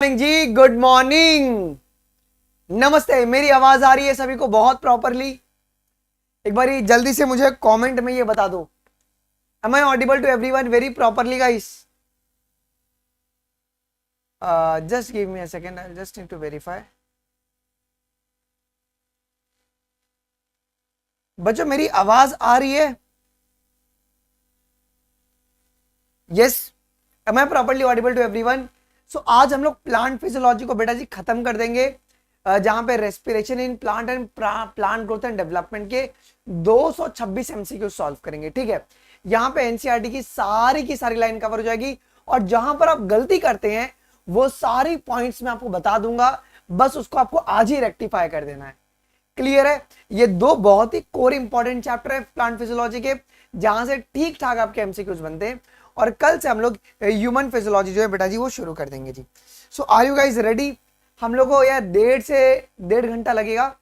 Morning जी, good morning, नमस्ते। मेरी आवाज आ रही है सभी को बहुत प्रॉपरली? एक बारी जल्दी से मुझे कमेंट में ये बता दो, am I audible to everyone very properly guys? Just give me a second, I just need to verify. बच्चों मेरी आवाज आ रही है? Yes, am I properly audible to everyone? So आज हम लोग प्लांट फिजियोलॉजी को बेटा जी खत्म कर देंगे, जहां पे respiration in plant and plant growth and development के 226 एमसीक्यू सॉल्व करेंगे। ठीक है, यहाँ पे एनसीईआरटी की सारी लाइन कवर हो जाएगी, और जहां पर आप गलती करते हैं वो सारी पॉइंट्स मैं आपको बता दूंगा, बस उसको आपको आज ही रेक्टिफाई कर देना है। क्लियर है? ये दो बहुत ही कोर इंपॉर्टेंट चैप्टर है प्लांट फिजियोलॉजी के, जहां से ठीक ठाक आपके एमसीक्यूज बनते हैं, और कल से हम लोग ह्यूमन फिजियोलॉजी जो है बेटा जी वो शुरू कर देंगे जी। सो आर यू गाइज रेडी? हम लोग को यार 1.5 लगेगा,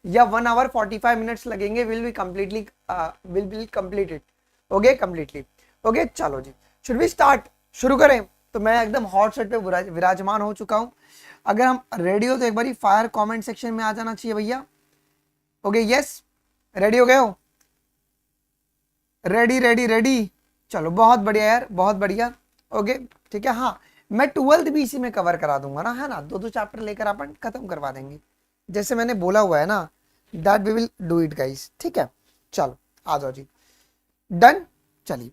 या 1 आवर 45 मिनट्स लगेंगे। Will be completed. Okay, completely okay. चलो जी, शुड वी स्टार्ट? शुरू करें? तो मैं एकदम हॉट सेट पे विराजमान हो चुका हूं। अगर हम रेडी हो तो एक बार फायर कमेंट सेक्शन में आ जाना चाहिए भैया। ओके, यस, रेडी हो गए हो? रेडी रेडी रेडी, चलो बहुत बढ़िया यार, बहुत बढ़िया। ओके ठीक है। हाँ, मैं 12th भी इसी में कवर करा दूंगा ना, है ना? दो चैप्टर लेकर अपन खत्म करवा देंगे, जैसे मैंने बोला हुआ है ना, that we will do it guys. ठीक है, चलो आ जाओ जी। डन, चलिए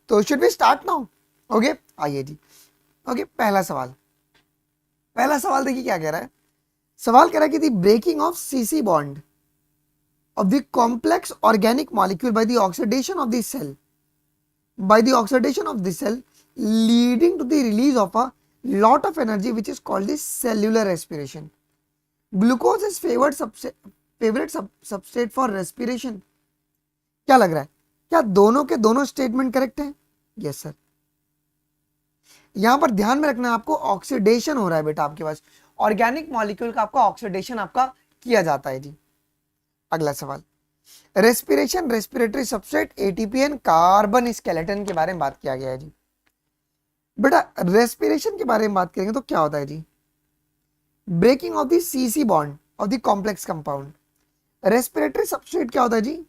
तो should we start now? Okay, आइए जी। ओके, पहला सवाल देखिए क्या कह रहा है। सवाल कह रहा है कि the breaking of CC bond of the complex organic molecule by the oxidation of the cell leading to the release of a lot of energy which is called the cellular respiration. Glucose is favorite substrate for respiration. क्या लग रहा है, क्या दोनों के दोनों statement correct है? Yes sir. यहां पर ध्यान में रखना, आपको ऑक्सीडेशन हो रहा है बेटा आपके पास, ऑर्गेनिक मॉलिक्यूल का आपका ऑक्सीडेशन आपका किया जाता है जी। अगला सवाल, respiration, respiratory substrate, ATP and carbon skeleton के बारे में बात किया गया है जी। बेटा रेस्पिरेशन के बारे में बात करेंगे तो क्या होता है जी? Breaking of the CC bond of the complex compound. Respiratory substrate क्या होता है जी?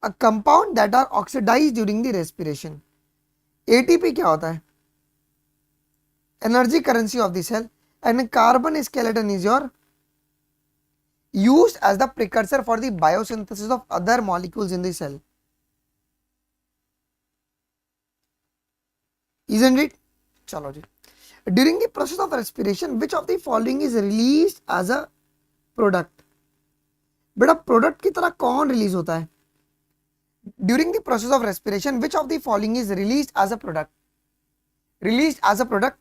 A compound that are oxidise during the respiration. ATP क्या होता है? Energy currency of the cell. And carbon skeleton is your used as the precursor for the biosynthesis of other molecules in the cell. Isn't it? चलो जी। During the process of respiration, which of the following is released as a product? बेटा product की तरह कौन release होता है? During the process of respiration, which of the following is released as a product? Released as a product,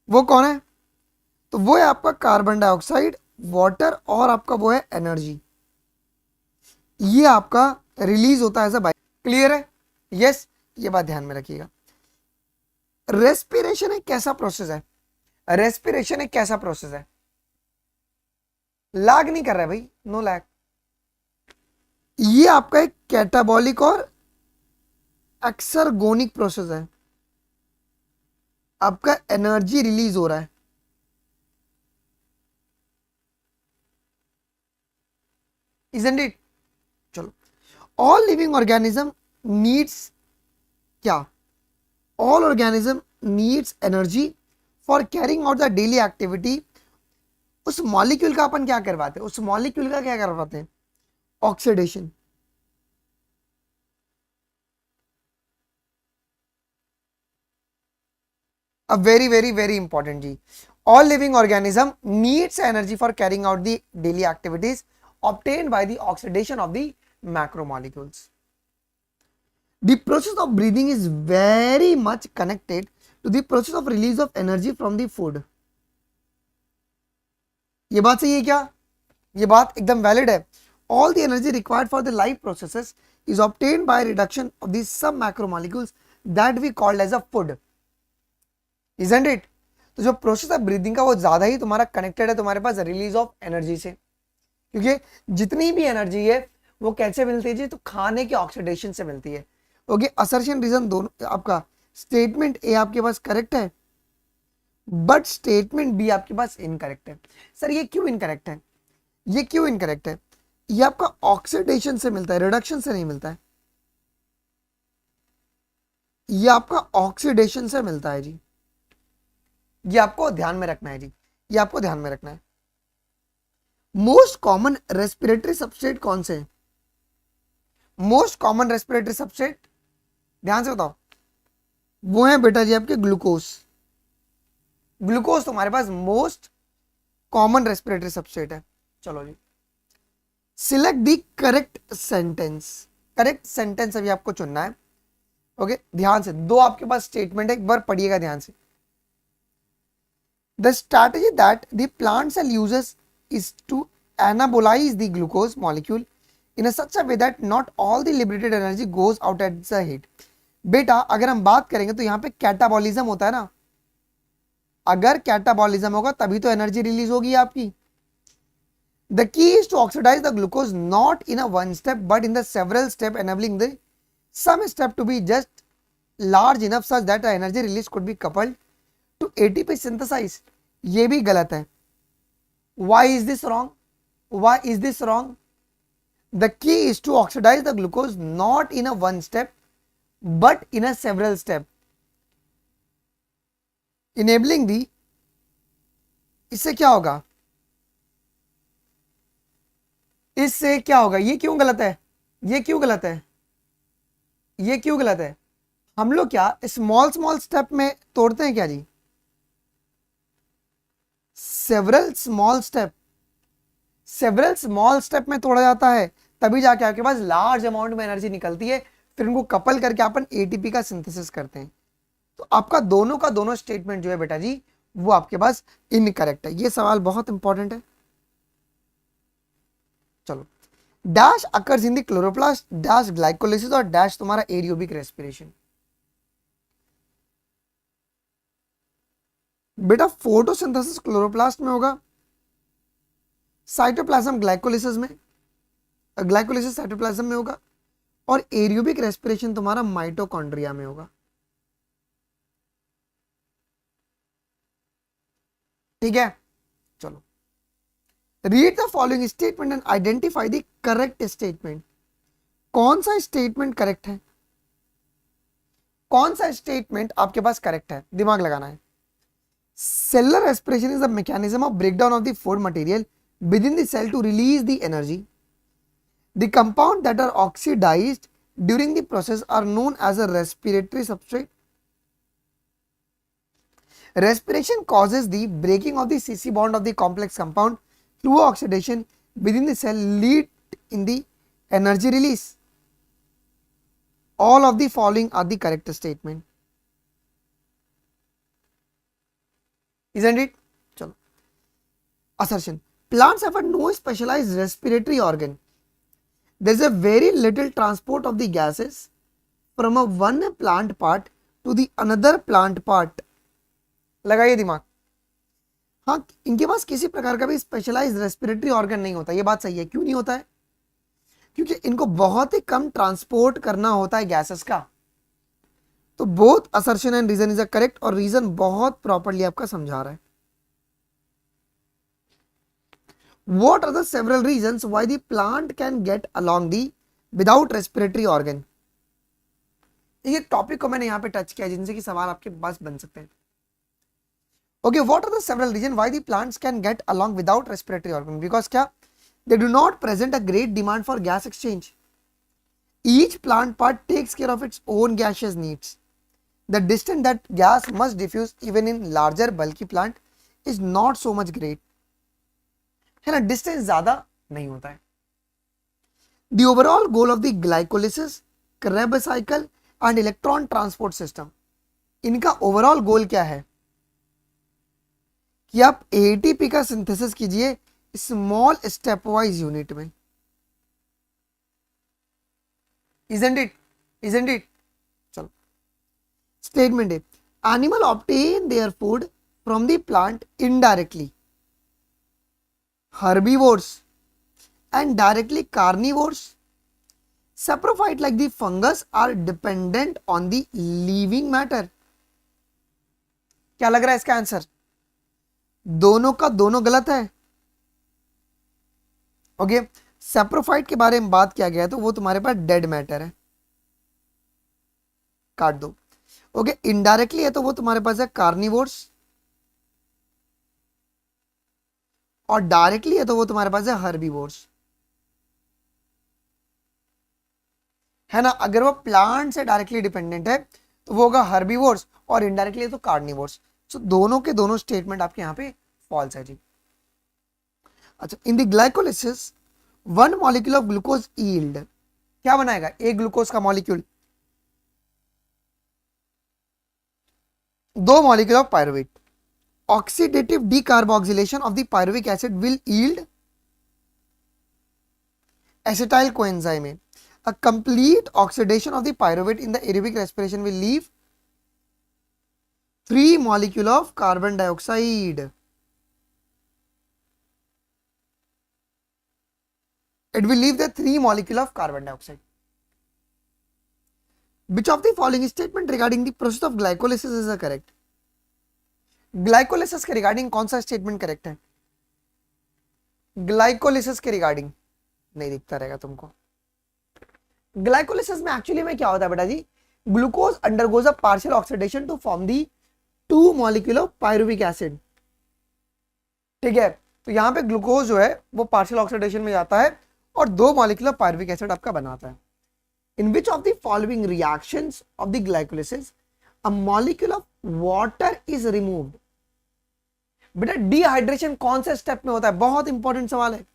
वो कौन है? तो वो है आपका कार्बन डाइऑक्साइड, वाटर, और आपका वो है एनर्जी। ये आपका रिलीज होता है एज अ बाय। क्लियर है? यस, ये बात ध्यान में रखिएगा। रेस्पिरेशन एक कैसा प्रोसेस है? रेस्पिरेशन एक कैसा प्रोसेस है? लैग नहीं कर रहा है भाई, नो लैग। ये आपका एक कैटाबॉलिक और एक्सरगोनिक प्रोसेस है। आपका एनर्जी रिलीज हो रहा है। Isn't it? चलो, all living organism needs क्या? All organism needs energy for carrying out the daily activity. उस मॉलिक्यूल का अपन क्या करवाते हैं? उस मॉलिक्यूल का क्या करवाते हैं? Oxidation. A very very very important जी। All living organism needs energy for carrying out the daily activities obtained by the oxidation of the macromolecules. The process of breathing is very much connected to the process of release of energy from the food. ये बात सही है क्या? ये बात एकदम valid है। All the energy required for the life processes is obtained by reduction of these some macromolecules that we called as a food. Isn't it? तो जो प्रोसेस है ब्रीदिंग का वो ज्यादा ही तुम्हारा कनेक्टेड है तुम्हारे पास रिलीज ऑफ एनर्जी से, क्योंकि जितनी भी एनर्जी है वो कैसे मिलती है जी? तो खाने के ऑक्सीडेशन से मिलती है। ओके, असर्शन रीजन दोनों आपका स्टेटमेंट ए आपके पास करेक्ट है, बट स्टेटमेंट बी आपके पास इनकरेक्ट है। सर ये क्यों इनकरेक्ट है, ये क्यों इनकरेक्ट है? ये आपका ऑक्सीडेशन से मिलता है, रिडक्शन से नहीं मिलता है। ये आपका ऑक्सीडेशन से मिलता है जी, ये आपको ध्यान में रखना है जी, ये आपको ध्यान में रखना है। मोस्ट कॉमन रेस्पिरेटरी सबस्ट्रेट कौन से हैं? मोस्ट कॉमन रेस्पिरेटरी सबस्ट्रेट ध्यान से बताओ, वो है बेटा जी आपके ग्लूकोज। ग्लूकोज तुम्हारे पास मोस्ट कॉमन रेस्पिरेटरी सबस्ट्रेट है। चलो जी, select the correct sentence. Correct sentence अभी आपको चुनना है। ओके, ध्यान से, दो आपके पास स्टेटमेंट है, एक बार पढ़िएगा ध्यान से। The strategy that the plant cell uses is to anabolize the glucose molecule in a such a way that not all the liberated energy goes out at the heat। बेटा अगर हम बात करेंगे तो यहाँ पे कैटाबॉलिज्म होता है ना, अगर कैटाबॉलिज्म होगा तभी तो एनर्जी रिलीज होगी आपकी। The key is to oxidize the glucose not in a one step but in the several step enabling the some step to be just large enough such that energy release could be coupled to ATP synthesize. ये भी गलत है। Why is this wrong? Why is this wrong? The key is to oxidize the glucose not in a one step but in a several step, enabling the, इससे क्या होगा, इससे क्या होगा, ये क्यों गलत है, ये क्यों गलत है, ये क्यों गलत है? हम लोग क्या स्मॉल स्मॉल स्टेप में तोड़ते हैं क्या जी? सेवरल स्मॉल स्टेप में तोड़ा जाता है, तभी जाके आपके पास लार्ज अमाउंट में एनर्जी निकलती है, फिर उनको कपल करके अपन एटीपी का सिंथेसिस करते हैं। तो आपका दोनों का दोनों स्टेटमेंट जो है बेटा जी वो आपके पास इनकरेक्ट है। ये सवाल बहुत इंपॉर्टेंट है। चलो, dash occurs in the chloroplast, dash glycolysis और डैश तुम्हारा एरियोबिक रेस्पिरेशन। बेटा फोटोसिंथेसिस क्लोरोप्लास्ट में होगा, साइटोप्लाज्म ग्लाइकोलिसिस में, ग्लाइकोलिसिस साइटोप्लाज्म में होगा, और एरियोबिक रेस्पिरेशन तुम्हारा माइटोकॉन्ड्रिया में होगा। ठीक है, चलो, read the following statement and identify the correct statement. कौन सा स्टेटमेंट करेक्ट है, कौन सा स्टेटमेंट आपके पास करेक्ट है, दिमाग लगाना है। Cellular respiration is the mechanism of breakdown of the food material within the cell to release the energy. The compounds that are oxidized during the process are known as a respiratory substrate. Respiration causes the breaking of the CC bond of the complex compound through oxidation within the cell, lead in the energy release. All of the following are the correct statement. Isn't it? चलो, assertion. Plants have no specialized respiratory organ. There is a very little transport of the gases from a one plant part to the another plant part. लगाइए दिमाग। हाँ, इनके पास किसी प्रकार का भी specialised respiratory organ नहीं होता। ये बात सही है। क्यों नहीं होता है? क्योंकि इनको बहुत ही कम ट्रांसपोर्ट करना होता है गैसेस का। तो both assertion and reason is a correct, और रीजन बहुत प्रॉपर्ली आपका समझा रहा है। What are the several reasons why the plant can get along the without respiratory organ? ये टॉपिक को मैंने यहाँ पे टच किया जिनसे कि सवाल आपके पास बन सकते हैं। Okay, what are the several reasons why the plants can get along without respiratory organ? Because क्या? They do not present a great demand for gas exchange. Each plant part takes care of its own gaseous needs. The distance that gas must diffuse even in larger bulky plant is not so much great. है ना, distance ज्यादा नहीं होता है। The overall goal of the glycolysis, Krebs cycle and electron transport system, इनका overall गोल क्या है कि आप एटीपी का सिंथेसिस कीजिए स्मॉल स्टेप वाइज यूनिट में। Isn't it? Isn't it? चलो, स्टेटमेंट है, animal obtain their food from the plant indirectly, herbivores and directly carnivores, Saprophyte like the fungus are dependent on the living matter. क्या लग रहा है इसका answer? दोनों का दोनों गलत है। ओके, सैप्रोफाइट के बारे में बात किया गया है तो वो तुम्हारे पास डेड मैटर है, काट दो। ओके, इनडायरेक्टली है तो वो तुम्हारे पास है कार्निवोर्स, और डायरेक्टली है तो वो तुम्हारे पास है हर्बीवोर्स, है ना। अगर वो प्लांट से डायरेक्टली डिपेंडेंट है तो वो होगा हर्बीवोर्स, और इनडायरेक्टली है तो कार्निवोर्स। सो दोनों के दोनों स्टेटमेंट आपके यहाँ पे फॉल्स है जी। अच्छा, in the glycolysis one molecule of glucose yield, क्या बनाएगा एक ग्लूकोज का मॉलिक्यूल? दो molecule of pyruvate. Oxidative decarboxylation of the pyruvic acid will yield acetyl coenzyme. A complete oxidation of the pyruvate in the aerobic respiration will leave 3 molecule of carbon dioxide. It will leave the 3 molecule of carbon dioxide. Which of the following statement regarding the process of glycolysis is correct? Glycolysis के regarding कौन सा statement correct है? Glycolysis के regarding नहीं दिखता रहेगा तुमको। Glycolysis में एक्चुअली में क्या होता है बेटा जी, glucose undergoes a partial oxidation to form the 2 molecule of pyruvic acid. ठीक है, तो यहां पे ग्लूकोज जो है वो पार्शियल ऑक्सीडेशन में जाता है और 2 मॉलिक्यूल ऑफ पायरुविक एसिड आपका बनाता है। In which of the following reactions of the glycolysis a molecule of water is removed. बेटा डिहाइड्रेशन कौन से स्टेप में होता है? बहुत इंपॉर्टेंट सवाल है,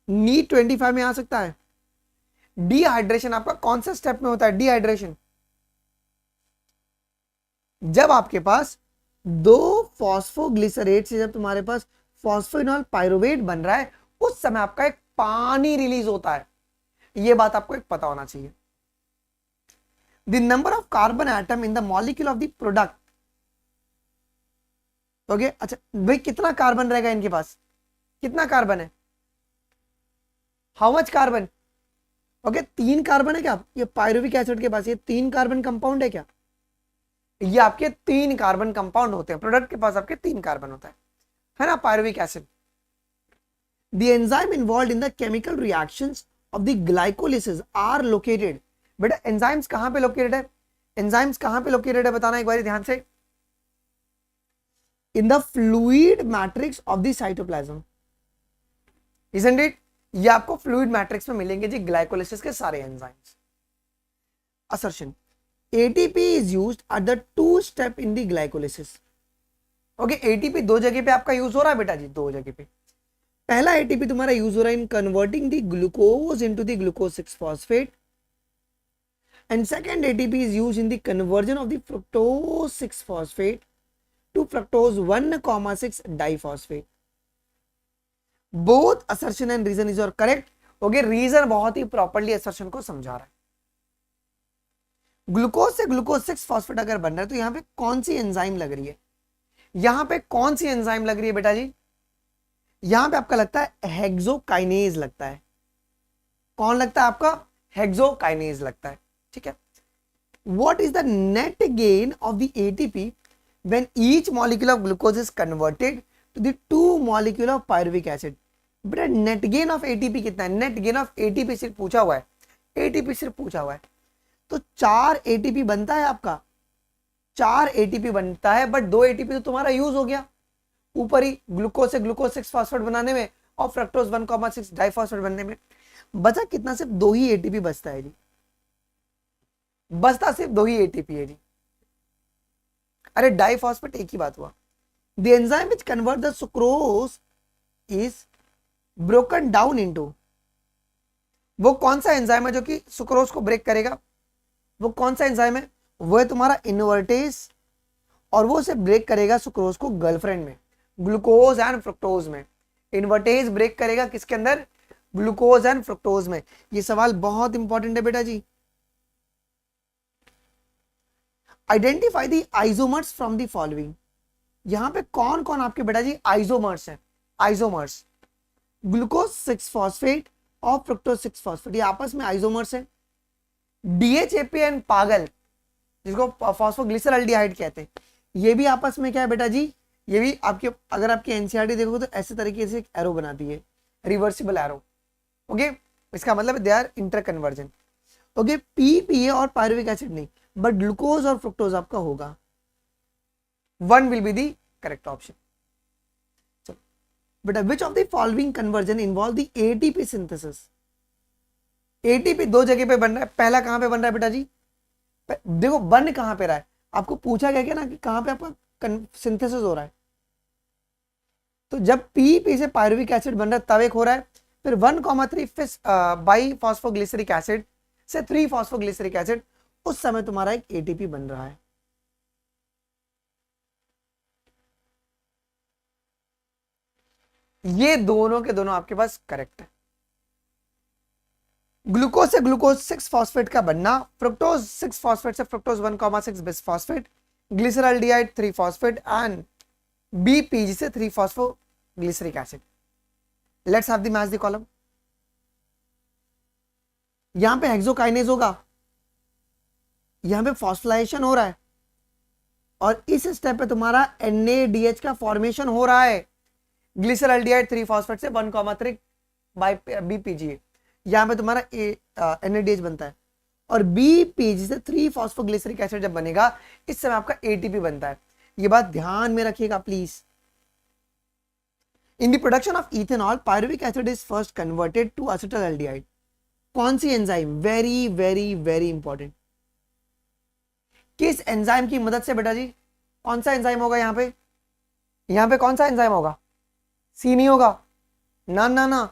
नीट 25 में आ सकता है। डिहाइड्रेशन आपका कौन सा स्टेप में होता है? डिहाइड्रेशन जब आपके पास 2 फॉस्फोग्लिसरेट से जब तुम्हारे पास फॉस्फोइनॉल पायरुवेट बन रहा है उस समय आपका एक पानी रिलीज होता है। यह बात आपको एक पता होना चाहिए। The number of carbon atom in the molecule of the product. Okay, अच्छा भाई कितना कार्बन रहेगा इनके पास? कितना कार्बन है? How much carbon? Okay, 3 carbon है क्या? ये पायरुविक एसिड के पास ये 3 कार्बन कंपाउंड है क्या? ये आपके 3 कार्बन कंपाउंड होते हैं, प्रोडक्ट के पास आपके 3 कार्बन होता है ना, pyruvic acid. The enzyme involved in the chemical reactions of the glycolysis are located. बेटा एंजाइम्स कहां पे लोकेटेड है? एंजाइम्स कहां पे लोकेटेड है बताना एक बार ध्यान से। In the fluid matrix of the cytoplasm, isn't it? ये आपको फ्लूइड मैट्रिक्स में मिलेंगे जी ग्लाइकोलिसिस के सारे enzymes. Assertion ATP is used at the 2 step in the glycolysis. Okay, ATP 2 जगह पे आपका यूज हो रहा है बेटा जी, 2 जगह पे। पहला एटीपी तुम्हारा यूज हो रहा है in converting the glucose into the glucose 6 phosphate, and second ATP is used in the conversion of the fructose 6 phosphate to fructose 1,6 diphosphate. Both assertion and reason is your correct. Okay, reason बहुत ही properly assertion को समझा रहा है। Glucose से glucose 6 phosphate अगर बन रहा है तो यहां पे कौन सी एंजाइम लग रही है? यहां पे कौन सी एंजाइम लग रही है बेटा जी? यहां पे आपका लगता है हेक्सोकाइनेज लगता है। कौन लगता है आपका? हेक्सोकाइनेज लगता है। ठीक है, what is the net gain of the ATP when each molecule of glucose is converted to the 2 molecule of pyruvic acid। बेटा नेट गेन ऑफ एटीपी कितना है? नेट गेन ऑफ एटीपी सिर्फ पूछा हुआ है, एटीपी सिर्फ पूछा हुआ है। तो 4 एटीपी बनता है आपका, 4 एटीपी बनता है, बट 2 एटीपी तो तुम्हारा यूज हो गया ऊपर ही ग्लूकोज से ग्लूकोज 6 फॉस्फेट बनाने में और फ्रक्टोज 1,6 डाइफॉस्फेट बनने में। बचा कितना? सिर्फ 2 ही एटीपी बचता है जी, बचता सिर्फ 2 ही एटीपी है जी। अरे डाइफॉस्फेट एक ही बात हुआ। The enzyme which convert the sucrose is broken down into। वो कौन सा एंजाइम है जो कि सुक्रोज को ब्रेक करेगा? वो कौन सा एंजाइम है? वो है तुम्हारा इनवर्टेज, और वो उसे ब्रेक करेगा सुक्रोज को गर्लफ्रेंड में, ग्लूकोज एंड फ्रुक्टोज में। इनवर्टेज ब्रेक करेगा किसके अंदर? ग्लूकोज एंड फ्रुक्टोज में। ये सवाल बहुत इंपॉर्टेंट है बेटा जी। Identify the isomers from the following. यहां पे कौन कौन आपके बेटा जी आइसोमर्स हैं? Isomers glucose 6 phosphate of fructose 6 phosphate, ये आपस में आइसोमर्स है। DHAPN पागल, जिसको फॉस्फोग्लिसरल्डिहाइड कहते हैं, ये भी आपस में क्या है बेटा जी, ये भी आपके, अगर आपकी एनसीईआरटी देखोगे तो ऐसे तरीके से एक एरो बनाती है, रिवर्सिबल एरो। ओके, इसका मतलब they are interconversion. Okay, PPA और पायरुविक एसिड नहीं, बट ग्लूकोज और फ्रुक्टोज आपका होगा। 1 will be the correct option. चलो बेटा, which of the following conversion involve the ATP synthesis? ATP दो जगह पे बन रहा है, पहला कहां पे बन रहा है बेटा जी, देखो बन कहां पे रहा है, आपको पूछा गया क्या ना कि कहां पे आपका सिंथेसिस हो रहा है, तो जब PP से पायरुविक एसिड बन रहा है तब एक हो रहा है, फिर 1,3 बाई फॉस्फोग्लिसरिक एसिड से 3 फॉस्फोग्लिसरिक एसिड, उस समय तुम्हारा एक ATP बन रहा है। ये दोनों के दोनों आपके पास करेक्ट है। ग्लूकोज से ग्लूकोज 6 फॉस्फेट का बनना, फ्रुक्टोज 6 फॉस्फेट से fructose 1,6 bis phosphate, glyceraldehyde 3 phosphate and BPG से 3 phosphoglyceric acid. Let's have the match the column. यहां पे हेक्सोकाइनेज होगा, यहां पे फॉस्फोलाइजेशन हो रहा है, और इस स्टेप पे तुम्हारा NADH का फॉर्मेशन हो रहा है। ग्लिसरल्डिहाइड 3 फॉस्फेट से 1,3 बाय BPG, यहां पे तुम्हारा NADH बनता है, और BPG से 3 फॉस्फोग्लिसरिक एसिड जब बनेगा, इस समय आपका ATP बनता है। ये बात ध्यान में रखिएगा please. In the production of ethanol, pyruvic acid is first converted to acetaldehyde. कौन सी enzyme? Very very very important. किस एंजाइम की मदद से बेटा जी? कौन सा एंजाइम होगा यहां पे कौन सा एंजाइम होगा? सी नहीं होगा, ना ना ना,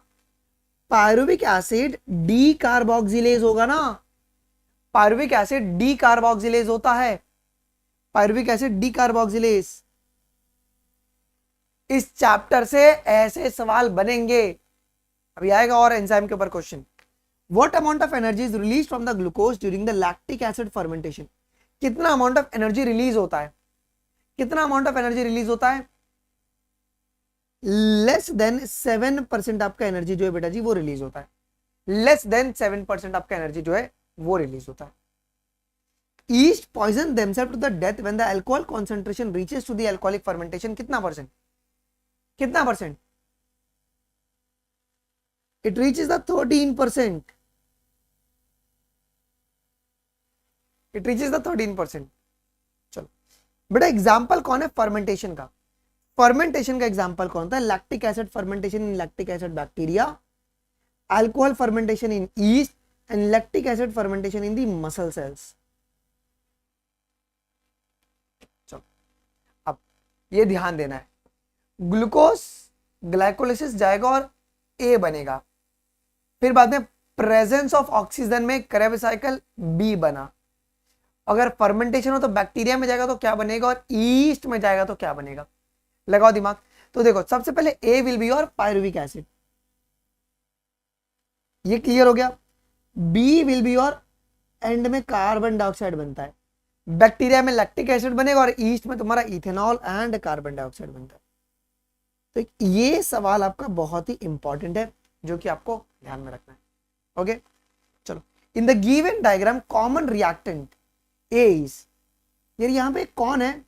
पायरुविक एसिड डी कार्बोक्सिलेज होगा ना, पायरुविक एसिड डी कार्बोक्सिलेज होता है, पायरुविक एसिड डी कार्बोक्सिलेज। इस चैप्टर से ऐसे सवाल बनेंगे, अभी आएगा और एंजाइम के ऊपर question. What amount of energy is release from the glucose during the lactic acid fermentation? कितना अमाउंट ऑफ एनर्जी रिलीज होता है? कितना अमाउंट ऑफ एनर्जी रिलीज होता है? लेस देन 7% आपका एनर्जी जो है बेटा जी वो रिलीज होता है। लेस देन 7% आपका एनर्जी जो है वो रिलीज होता है। Yeast poison themself to the death when the alcohol concentration reaches to the alcoholic fermentation. कितना परसेंट? कितना percent? It reaches the 13%। It reaches the 13%। चलो बेटा, एग्जाम्पल कौन है फर्मेंटेशन का? फर्मेंटेशन का एग्जांपल कौन था? Lactic acid fermentation in lactic acid bacteria, alcohol fermentation in yeast and lactic acid fermentation in the muscle cells. चलो अब ये ध्यान देना है, ग्लूकोज ग्लाइकोलिसिस जाएगा और A बनेगा, फिर बाद में प्रेजेंस ऑफ ऑक्सीजन में क्रेब्स साइकिल B बना। अगर फर्मेंटेशन हो तो बैक्टीरिया में जाएगा तो क्या बनेगा, और ईस्ट में जाएगा तो क्या बनेगा? लगाओ दिमाग। तो देखो, सबसे पहले A will be your pyruvic acid, ये क्लियर हो गया। B will be your, and में कार्बन डाइऑक्साइड बनता है, बैक्टीरिया में लैक्टिक एसिड बनेगा, और ईस्ट में तुम्हारा इथेनॉल एंड कार्बन डाइऑक्साइड बनता है। तो ये सवाल आपका बहुत ही इंपॉर्टेंट है, जो कि आपको ध्यान में रखना है। ओके चलो, in the given diagram common reactant A is, यार यहां पे कौन है?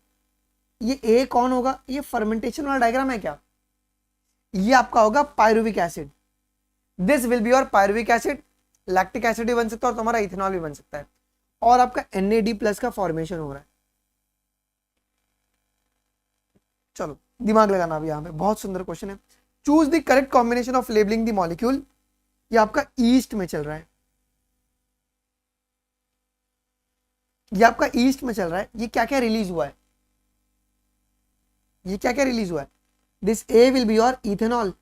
ये A कौन होगा? ये फर्मेंटेशन वाला डायग्राम है क्या? ये आपका होगा pyruvic acid. This will be your pyruvic acid, lactic acid भी बन सकता है और तुम्हारा इथेनॉल भी बन सकता है, और आपका NAD+ का फॉर्मेशन हो रहा है। चलो दिमाग लगाना, अभी यहां पे बहुत सुंदर क्वेश्चन है। Choose the correct combination of labelling the molecule. ये आपका ईस्ट में चल रहा है, ये आपका ईस्ट में चल रहा है। ये क्या क्या रिलीज हुआ है? ये क्या क्या रिलीज हुआ है? This A will be your ethanol,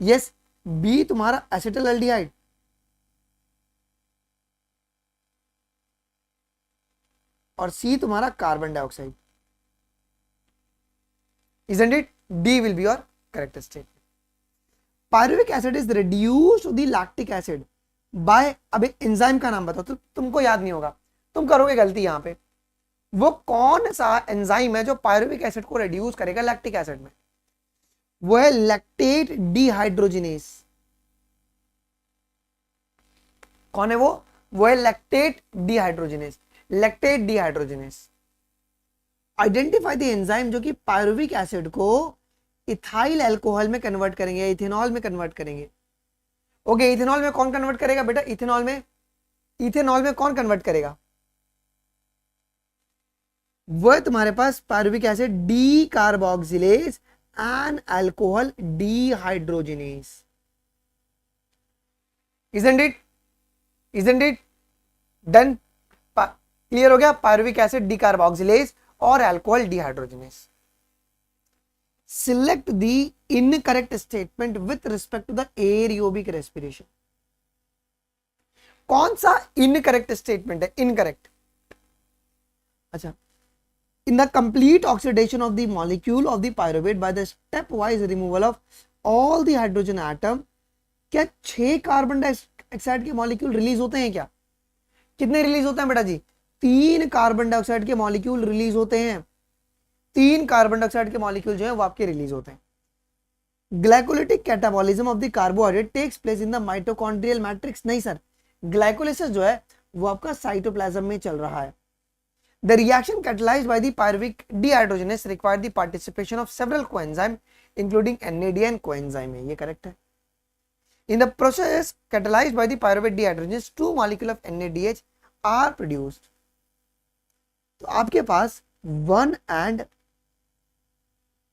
yes. B तुम्हारा एसिटल्डिहाइड, और C तुम्हारा carbon dioxide, isn't it? D will be your correct statement. Pyruvic acid is reduced to the lactic acid by, अबे एंजाइम का नाम बताओ, तो तुमको याद नहीं होगा, तुम करोगे गलती यहां पे। वो कौन सा एंजाइम है जो पायरुविक एसिड को रिड्यूस करेगा लैक्टिक एसिड में? वो है लैक्टेट डिहाइड्रोजिनेस। कौन है वो है lactate dehydrogenase. Lactate dehydrogenase. Identify the enzyme जो कि पायरुविक एसिड को इथाइल अल्कोहल में कन्वर्ट करेंगे, इथेनॉल में कन्वर्ट करेंगे। ओके, इथेनॉल में कौन कन्वर्ट करेगा बेटा? इथेनॉल में कौन कन्वर्ट करेगा? वो है तुम्हारे पास pyruvic acid decarboxylase and alcohol dehydrogenase. Isn't it done? Clear हो गया? पायरुविक एसिड डी कार्बोक्सिलेज और alcohol dehydrogenase. Select the incorrect statement with respect to the aerobic respiration. कौन सा इनकरेक्ट स्टेटमेंट है? इनकरेक्ट। अच्छा, in the complete oxidation of the molecule of the pyruvate by the stepwise removal of all the hydrogen atom, क्या 6 carbon dioxide के molecule release होते हैं? क्या कितने रिलीज होते हैं बेटा जी? 3 कार्बन डाइऑक्साइड के मॉलिक्यूल रिलीज होते हैं। 3 कार्बन डाइऑक्साइड के मॉलिक्यूल जो है वो आपके रिलीज होते हैं। Glycolytic catabolism of the carbohydrate takes place in the mitochondrial matrix. नहीं सर, ग्लाइकोलिसिस जो है वो आपका साइटोप्लाज्म में चल रहा है। The reaction catalyzed by the pyruvic dehydrogenase required the participation of several coenzymes, including NAD and coenzyme A. ये correct है। In the process catalyzed by the pyruvate dehydrogenase, 2 molecules of NADH are produced. तो आपके पास 1 and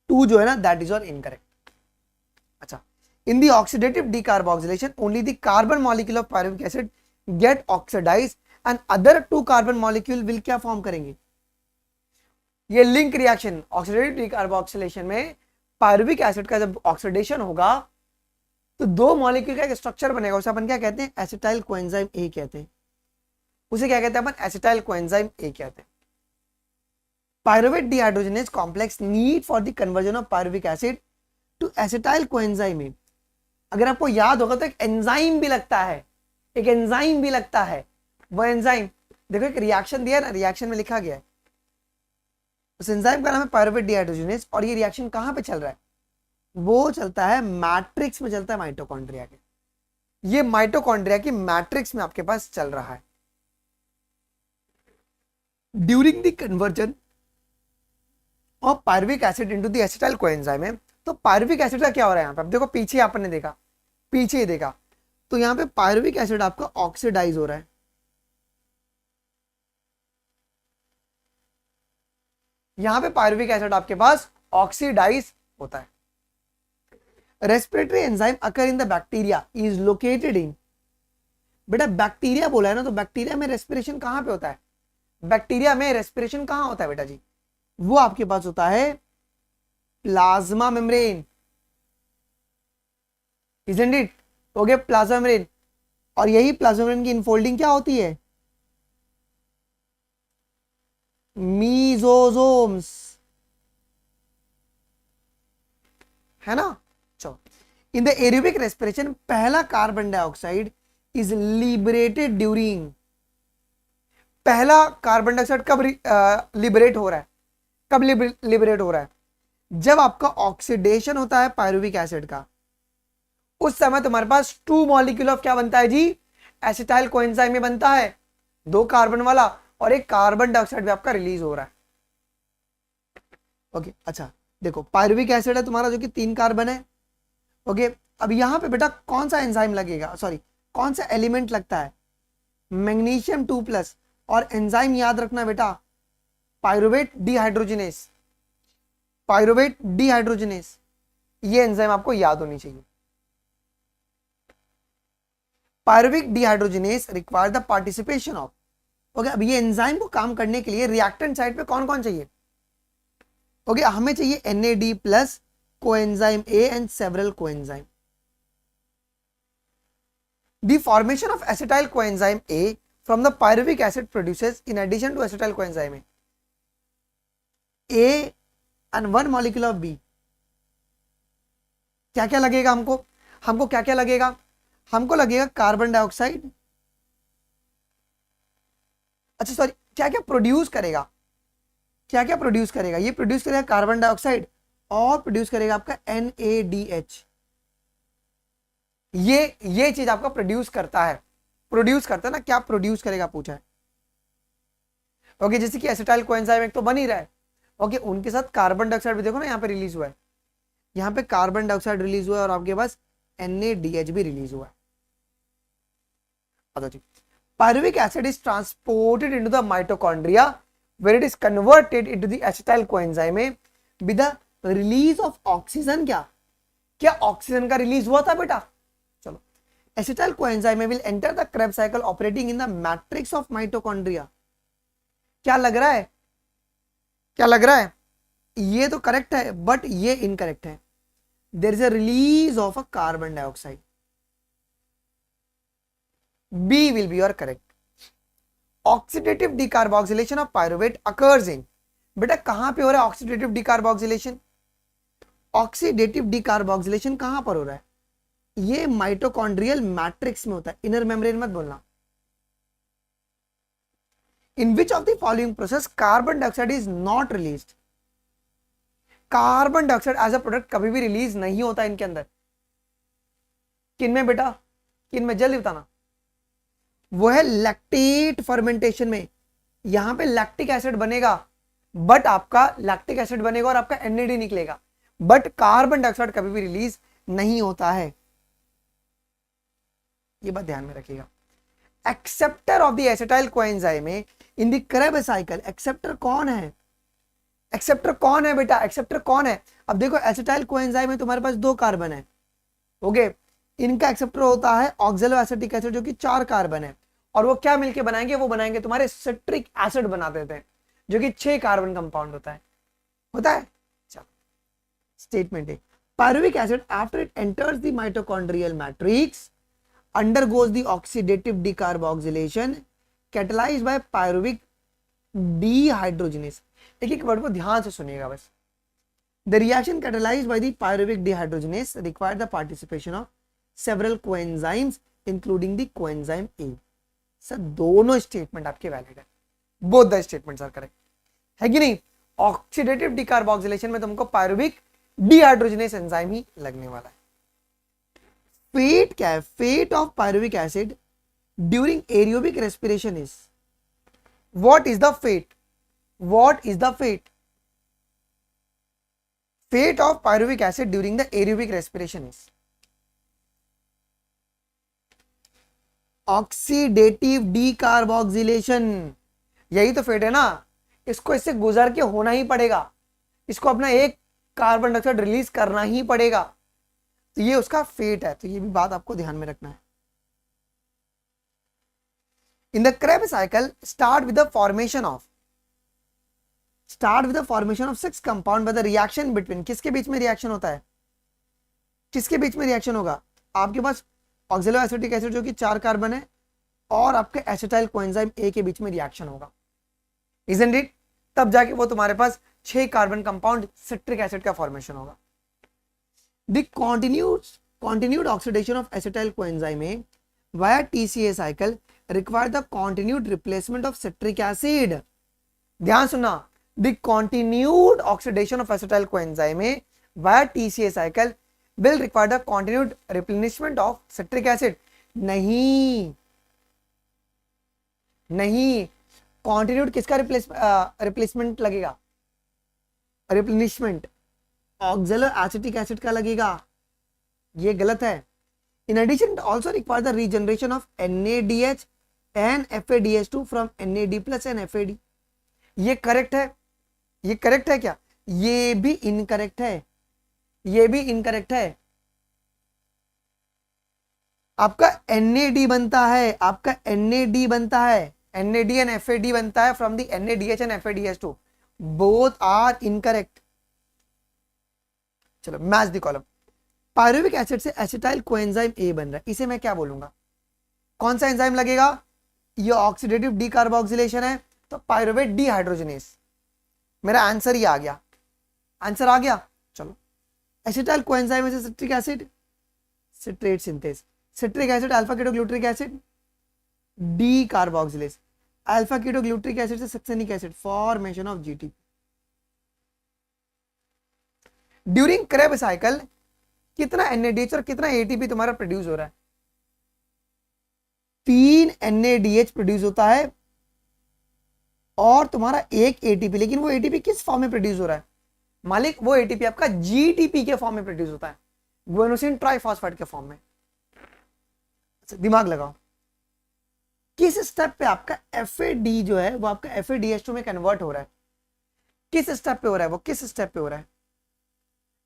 2 जो है ना, that is all incorrect. अच्छा, in the oxidative decarboxylation, only the carbon molecule of pyruvic acid get oxidized and other 2 carbon molecule will क्या form करेंगे? ये link reaction oxidative decarboxylation में पायरुविक एसिड का जब ऑक्सीडेशन होगा तो 2 मॉलिक्यूल का एक स्ट्रक्चर बनेगा, उसे अपन क्या कहते हैं? एसिटाइल कोएंजाइम ए कहते हैं। उसे क्या कहते हैं अपन? एसिटाइल कोएंजाइम ए कहते हैं। Pyruvate dehydrogenase complex need for the conversion of pyruvic acid to acetyl coenzyme A. अगर आपको याद होगा तो एक एंजाइम भी लगता है, एक एंजाइम भी लगता है। वो एंजाइम देखो, एक रिएक्शन दिया है ना, रिएक्शन में लिखा गया है, उस एंजाइम का नाम है पायरुवेट डिहाइड्रोजनेज। और ये रिएक्शन कहां पे चल रहा है? वो चलता है मैट्रिक्स में, चलता है माइटोकॉन्ड्रिया के। ये माइटोकॉन्ड्रिया की मैट्रिक्स में आपके पास चल रहा है। During the conversion of pyruvic acid into the acetyl coenzyme है, तो पायरुविक एसिड का क्या हो रहा है यहाँ पे? अब देखो पीछे आपने देखा, पीछे ही देखा, तो यहाँ पे पायरुविक एसिड आपका ऑक्सीडाइज हो रहा है। यहां पे पायरुविक एसिड आपके पास ऑक्सीडाइज होता है। Respiratory enzyme occur in the bacteria is located in. बेटा बैक्टीरिया बोला है ना, तो बैक्टीरिया में रेस्पिरेशन कहां पे होता है? बैक्टीरिया में रेस्पिरेशन कहां होता है बेटा जी? वो आपके पास होता है प्लाज्मा मेम्ब्रेन। Isn't it? हो गया प्लाज्मा मेम्ब्रेन। और यही प्लाज्मा मेम्ब्रेन की इनफोल्डिंग क्या होती है? मीजोजोम्स, है ना? चलो, इन द एरोबिक रेस्पिरेशन पहला carbon dioxide is liberated during. पहला कार्बन डाइऑक्साइड कब लिबरेट हो रहा है? कब लिबरेट हो रहा है? जब आपका ऑक्सीडेशन होता है पायरुविक एसिड का, उस समय तुम्हारे पास 2 मॉलिक्यूल ऑफ क्या बनता है जी? एसिटाइल कोएंजाइम में बनता है, 2 कार्बन वाला, और एक कार्बन डाइऑक्साइड भी आपका रिलीज हो रहा है। ओके, अच्छा देखो पायरुविक एसिड है तुम्हारा जो कि 3 कार्बन है। ओके, अब यहां पे बेटा कौन सा एंजाइम लगेगा? सॉरी, कौन सा एलिमेंट लगता है? मैग्नीशियम 2+। और एंजाइम याद रखना बेटा, पायरुवेट डिहाइड्रोजिनेस। पायरुवेट डिहाइड्रोजिनेस, ये एंजाइम आपको याद होनी चाहिए। Pyruvic dehydrogenase require the participation of. Okay, अब ये एंजाइम को काम करने के लिए रिएक्टेंट साइड पे कौन कौन चाहिए? ओके, हमें चाहिए NAD+, coenzyme A and several coenzyme. The formation of acetyl coenzyme A from the pyruvic acid produces in addition to acetyl coenzyme A and 1 molecule of B। क्या क्या लगेगा हमको? हमको क्या क्या लगेगा? हमको लगेगा कार्बन डाइऑक्साइड। अच्छा सॉरी, क्या क्या प्रोड्यूस करेगा? क्या क्या प्रोड्यूस करेगा? ये प्रोड्यूस करेगा कार्बन डाइऑक्साइड और प्रोड्यूस करेगा आपका NADH। ये चीज आपका प्रोड्यूस करता है ना, क्या प्रोड्यूस करेगा पूछा है। ओके, जैसे कि एसिटाइल कोएंजाइम एक तो बन ही रहा है। ओके, उनके साथ कार्बन डाइऑक्साइड भी देखो ना यहाँ पे रिलीज हुआ है, यहाँ पे कार्बन डाइऑक्साइड रिलीज हुआ है और आपके पास NADH भी रिलीज हुआ है। Pyruvic acid is transported into the mitochondria where it is converted into the acetyl coenzyme with the release of oxygen। क्या ऑक्सीजन का रिलीज हुआ था बेटा? चलो, acetyl coenzyme will enter the Krebs cycle operating in the matrix of mitochondria। क्या लग रहा है? ये तो करेक्ट है बट ये इनकरेक्ट है। There is a release of a carbon dioxide. B will be your correct। Oxidative decarboxylation of pyruvate occurs in, बेटा कहां पे हो रहा है ऑक्सीडेटिव डिकार्बोक्सिलेशन? ऑक्सीडेटिव डिकार्बोक्सिलेशन कहां पर हो रहा है? ये माइटोकॉन्ड्रियल मैट्रिक्स में होता है, इनर मेम्ब्रेन मत बोलना। In which of the following process carbon dioxide is not released? Carbon dioxide as a product कभी भी रिलीज नहीं होता इनके अंदर। किन में बेटा? किन में? जल्दी बताना। वो है लैक्टेट फर्मेंटेशन में। यहां पे लैक्टिक एसिड बनेगा बट आपका लैक्टिक एसिड बनेगा और आपका NAD निकलेगा, बट कार्बन डाइऑक्साइड कभी भी रिलीज नहीं होता है। ये बात ध्यान में रखिएगा। Acceptor of the acetyl coenzyme in the Krebs cycle. Acceptor कौन है? बेटा? एक्सेप्टर कौन है? अब देखो एसिटाइल कोएंजाइम में तुम्हारे पास 2 कार्बन है। ओके, इनका एक्सेप्टर होता है ऑक्सैलो एसिटिक एसिड जो कि 4 कार्बन है, और वो क्या मिलके बनाएंगे? वो बनाएंगे तुम्हारे सिट्रिक एसिड बना देते हैं जो कि 6 कार्बन कंपाउंड होता है। चलो, स्टेटमेंट है pyruvic acid after it enters the mitochondrial matrix undergoes the oxidative decarboxylation catalyzed by pyruvic dehydrogenase। एक वर्ड को ध्यान से सुनिएगा बस। The reaction catalyzed by the pyruvic dehydrogenase required the participation of several coenzymes including the coenzyme A। Sir दोनों statement आपके valid है, both the statements are correct, है कि नहीं? ऑक्सीडेटिव डिकार्बोक्सिलेशन में तुमको पायरुविक डिहाइड्रोजनेस एंजाइम ही लगने वाला है। फेट क्या है? Fate of pyruvic acid during aerobic respiration is, what is the fate? Fate of pyruvic acid during the aerobic respiration is oxidative decarboxylation. यही तो फेट है ना, इसको इससे गुजर के होना ही पड़ेगा, इसको अपना एक कार्बन डाइऑक्साइड रिलीज करना ही पड़ेगा, तो ये उसका फेट है। तो ये भी बात आपको ध्यान में रखना है। In the Krebs cycle start with the formation of 6 compound by the reaction between, किसके बीच में रिएक्शन होता है? किसके बीच में रिएक्शन होगा? आपके पास ऑक्सैलो एसिटिक एसिड जो कि 4 कार्बन है और आपके एसिटाइल कोएंजाइम A के बीच में रिएक्शन होगा, isn't it? तब जाके वो तुम्हारे पास 6 कार्बन कंपाउंड सिट्रिक एसिड का फॉर्मेशन होगा। The continued oxidation of acetyl coenzyme A via TCA cycle require the continued replacement of citric acid। ध्यान सुनना, the continued oxidation of acetyl coenzyme A via TCA cycle will require the continued replenishment of citric acid। नहीं, continued किसका replacement लगेगा? Replenishment oxaloacetic acid का लगेगा, ये गलत है। In addition also require the regeneration of NADH and FADH2 from NAD plus and FAD। ये correct है? क्या? ये भी इनकरेक्ट है। आपका NAD बनता है, NAD एंड FAD बनता है from the NADH and FADH2, both are incorrect. चलो, match the column. Pyruvic acid से एसिटाइल कोएंजाइम A बन रहा है, इसे मैं क्या बोलूंगा? कौन सा एंजाइम लगेगा? ये ऑक्सीडेटिव डिकार्बोक्सिलेशन है, तो पायरुवेट डिहाइड्रोजनेस। मेरा आंसर ही आ गया, चलो, एसिटाइल कोएंजाइम से citric acid, citrate synthase, citric acid alpha ketoglutaric acid, decarboxylase, alpha ketoglutaric acid से succinic acid, formation of GT। During Kreb cycle कितना NADH और कितना ATP तुम्हारा प्रोड्यूस हो रहा है? 3 NADH प्रोड्यूस होता है और तुम्हारा 1 ATP, लेकिन वो ATP किस फॉर्म में प्रोड्यूस हो रहा है मालिक? वो ATP आपका GTP के फॉर्म में प्रोड्यूस होता है, गुआनोसिन ट्राइफॉस्फेट के फॉर्म में। दिमाग लगाओ, किस स्टेप पे आपका FAD जो है वो आपका FADH2 में कन्वर्ट हो रहा है? किस स्टेप पे हो रहा है वो? किस स्टेप पे हो रहा है?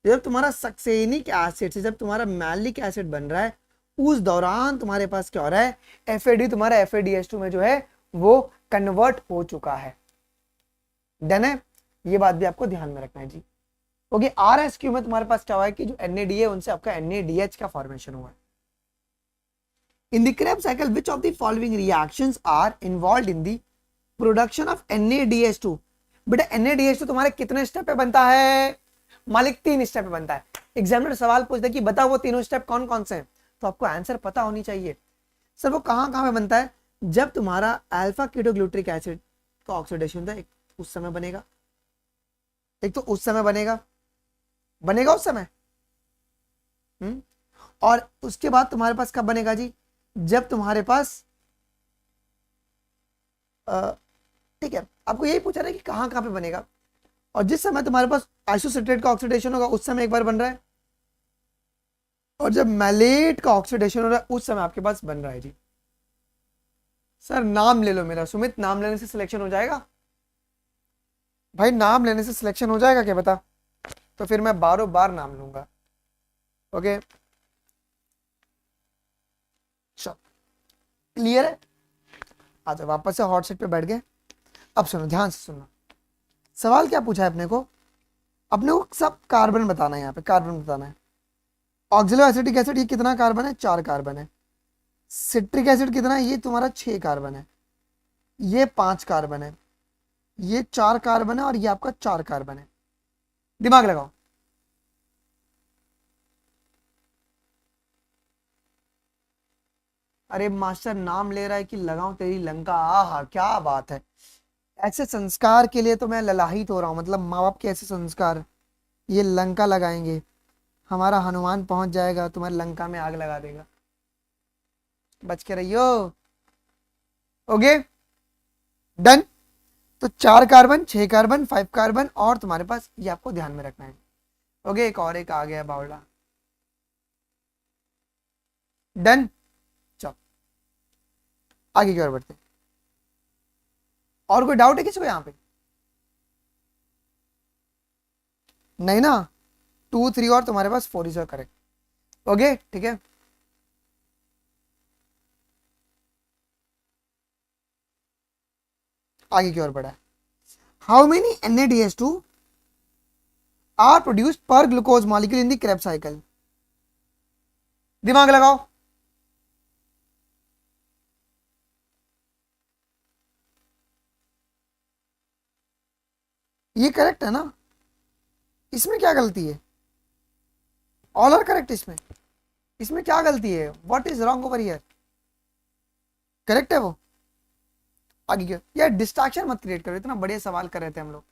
जब तुम्हारा सक्सेनिक एसिड से जब तुम्हारा मैलिक एसिड बन रहा है, उस दौरान तुम्हारे पास क्या हो रहा है? FAD तुम्हारा FADH2 में जो है वो कन्वर्ट हो चुका है। डन है? ये बात भी आपको ध्यान में रखना है जी। ओके, RSQ में तुम्हारे पास क्या हुआ है कि जो NAD है उनसे आपका NADH का फॉर्मेशन हुआ है। In the Krebs cycle, which of the following reactions are involved in the production of NADH2? बेटा NADH2 तुम्हारे कितने स्टेप पे बनता है मालिक? 3 स्टेप पे बनता है। एग्जामिनर सवाल पूछता है कि बताओ वो तीनों स्टेप कौन कौन से हैं, तो आपको आंसर पता होनी चाहिए। सर वो कहाँ कहाँ पे बनता है? जब तुम्हारा अल्फा कीटोग्लूटरिक एसिड का ऑक्सीडेशन होता है, उस समय बनेगा, एक तो उस समय बनेगा उस समय। और उसके बाद तुम्हारे पास कब बनेगा जी? जब तुम्हारे पास ठीक है, आपको यही पूछा रहा है कि कहाँ कहाँ पे बनेगा। और जिस समय तुम्हारे पास आइसोसिट्रेट का ऑक्सीडेशन होगा उस समय एक बार बन रहा है, और जब मैलेट का ऑक्सीडेशन हो रहा है उस समय आपके पास बन रहा है जी। सर नाम ले लो मेरा, सुमित नाम लेने से सिलेक्शन हो जाएगा? भाई नाम लेने से सिलेक्शन हो जाएगा क्या बता? तो फिर मैं बारों बार नाम लूंगा। ओके क्लियर है? अच्छा वापस से हॉट सीट पे बैठ गए। अब सुनो, ध्यान से सुनो, सवाल क्या पूछा है अपने को? अपने को सब कार्बन बताना है, यहाँ पे कार्बन बताना है। ऑक्सिलो एसिटिक एसिड ये कितना कार्बन है? 4 कार्बन है। सिट्रिक एसिड कितना है? ये तुम्हारा 6 कार्बन है। ये 5 कार्बन है, ये 4 कार्बन है, और ये आपका 4 कार्बन है। दिमाग लगाओ। अरे मास्टर नाम ले रहा है कि लगाऊं तेरी लंका? आहा क्या बात है, ऐसे संस्कार के लिए तो मैं ललाहित हो रहा हूं। मतलब माँ बाप के ऐसे संस्कार, ये लंका लगाएंगे, हमारा हनुमान पहुंच जाएगा तुम्हारी लंका में आग लगा देगा। बच के रहियो। Okay done. तो 4 कार्बन, 6 कार्बन, 5 कार्बन, और तुम्हारे पास ये आपको ध्यान में रखना है। ओके एक और एक आ गया बावड़ा। डन, चलो आगे की ओर बढ़ते। और कोई डाउट है किसी को यहाँ पे? नहीं ना? 2 3 और तुम्हारे पास 4 इज करेक्ट। ओके ठीक है, आगे की ओर बढ़ा। How many NADH2 are produced per glucose molecule in the Krebs cycle? दिमाग लगाओ। ये करेक्ट है ना? इसमें क्या गलती है? All are correct. इसमें क्या गलती है? What is wrong over here? Correct है वो। आगे क्या यार, डिस्ट्रैक्शन मत क्रिएट करो, इतना बढ़िया सवाल कर रहे थे हम लोग,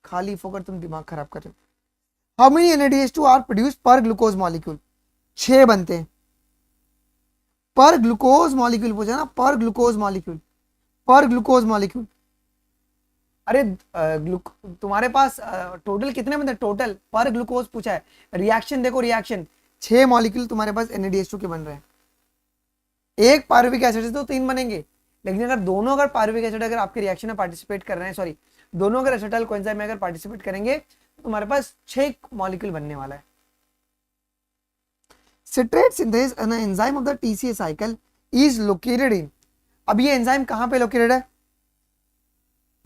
खाली फोकट तुम दिमाग खराब कर रहे हो। How many NADH2 are produced per glucose molecule? 6 बनते हैं पर ग्लूकोज मॉलिक्यूल। पूछा ना, per glucose molecule, per glucose molecule. अरे तुम्हारे पास टोटल कितने बनते हैं? टोटल पर ग्लूकोज पूछा है। रिएक्शन देखो, रिएक्शन 6 मॉलिक्यूल तुम्हारे पास NADH2 के बन रहे हैं। एक पायरुविक एसिड से तो 3 बनेंगे, लेकिन अगर दोनों अगर पायरुविक एसिड अगर आपके रिएक्शन में पार्टिसिपेट कर रहे हैं, सॉरी दोनों अगर एसिटाइल कोएंजाइम में अगर पार्टिसिपेट करेंगे तो तुम्हारे पास 6 मॉलिक्यूल बनने वाला है। Citrate synthesis an enzyme of the TCA cycle is located in. अब ये एंजाइम कहां पे लोकेटेड है?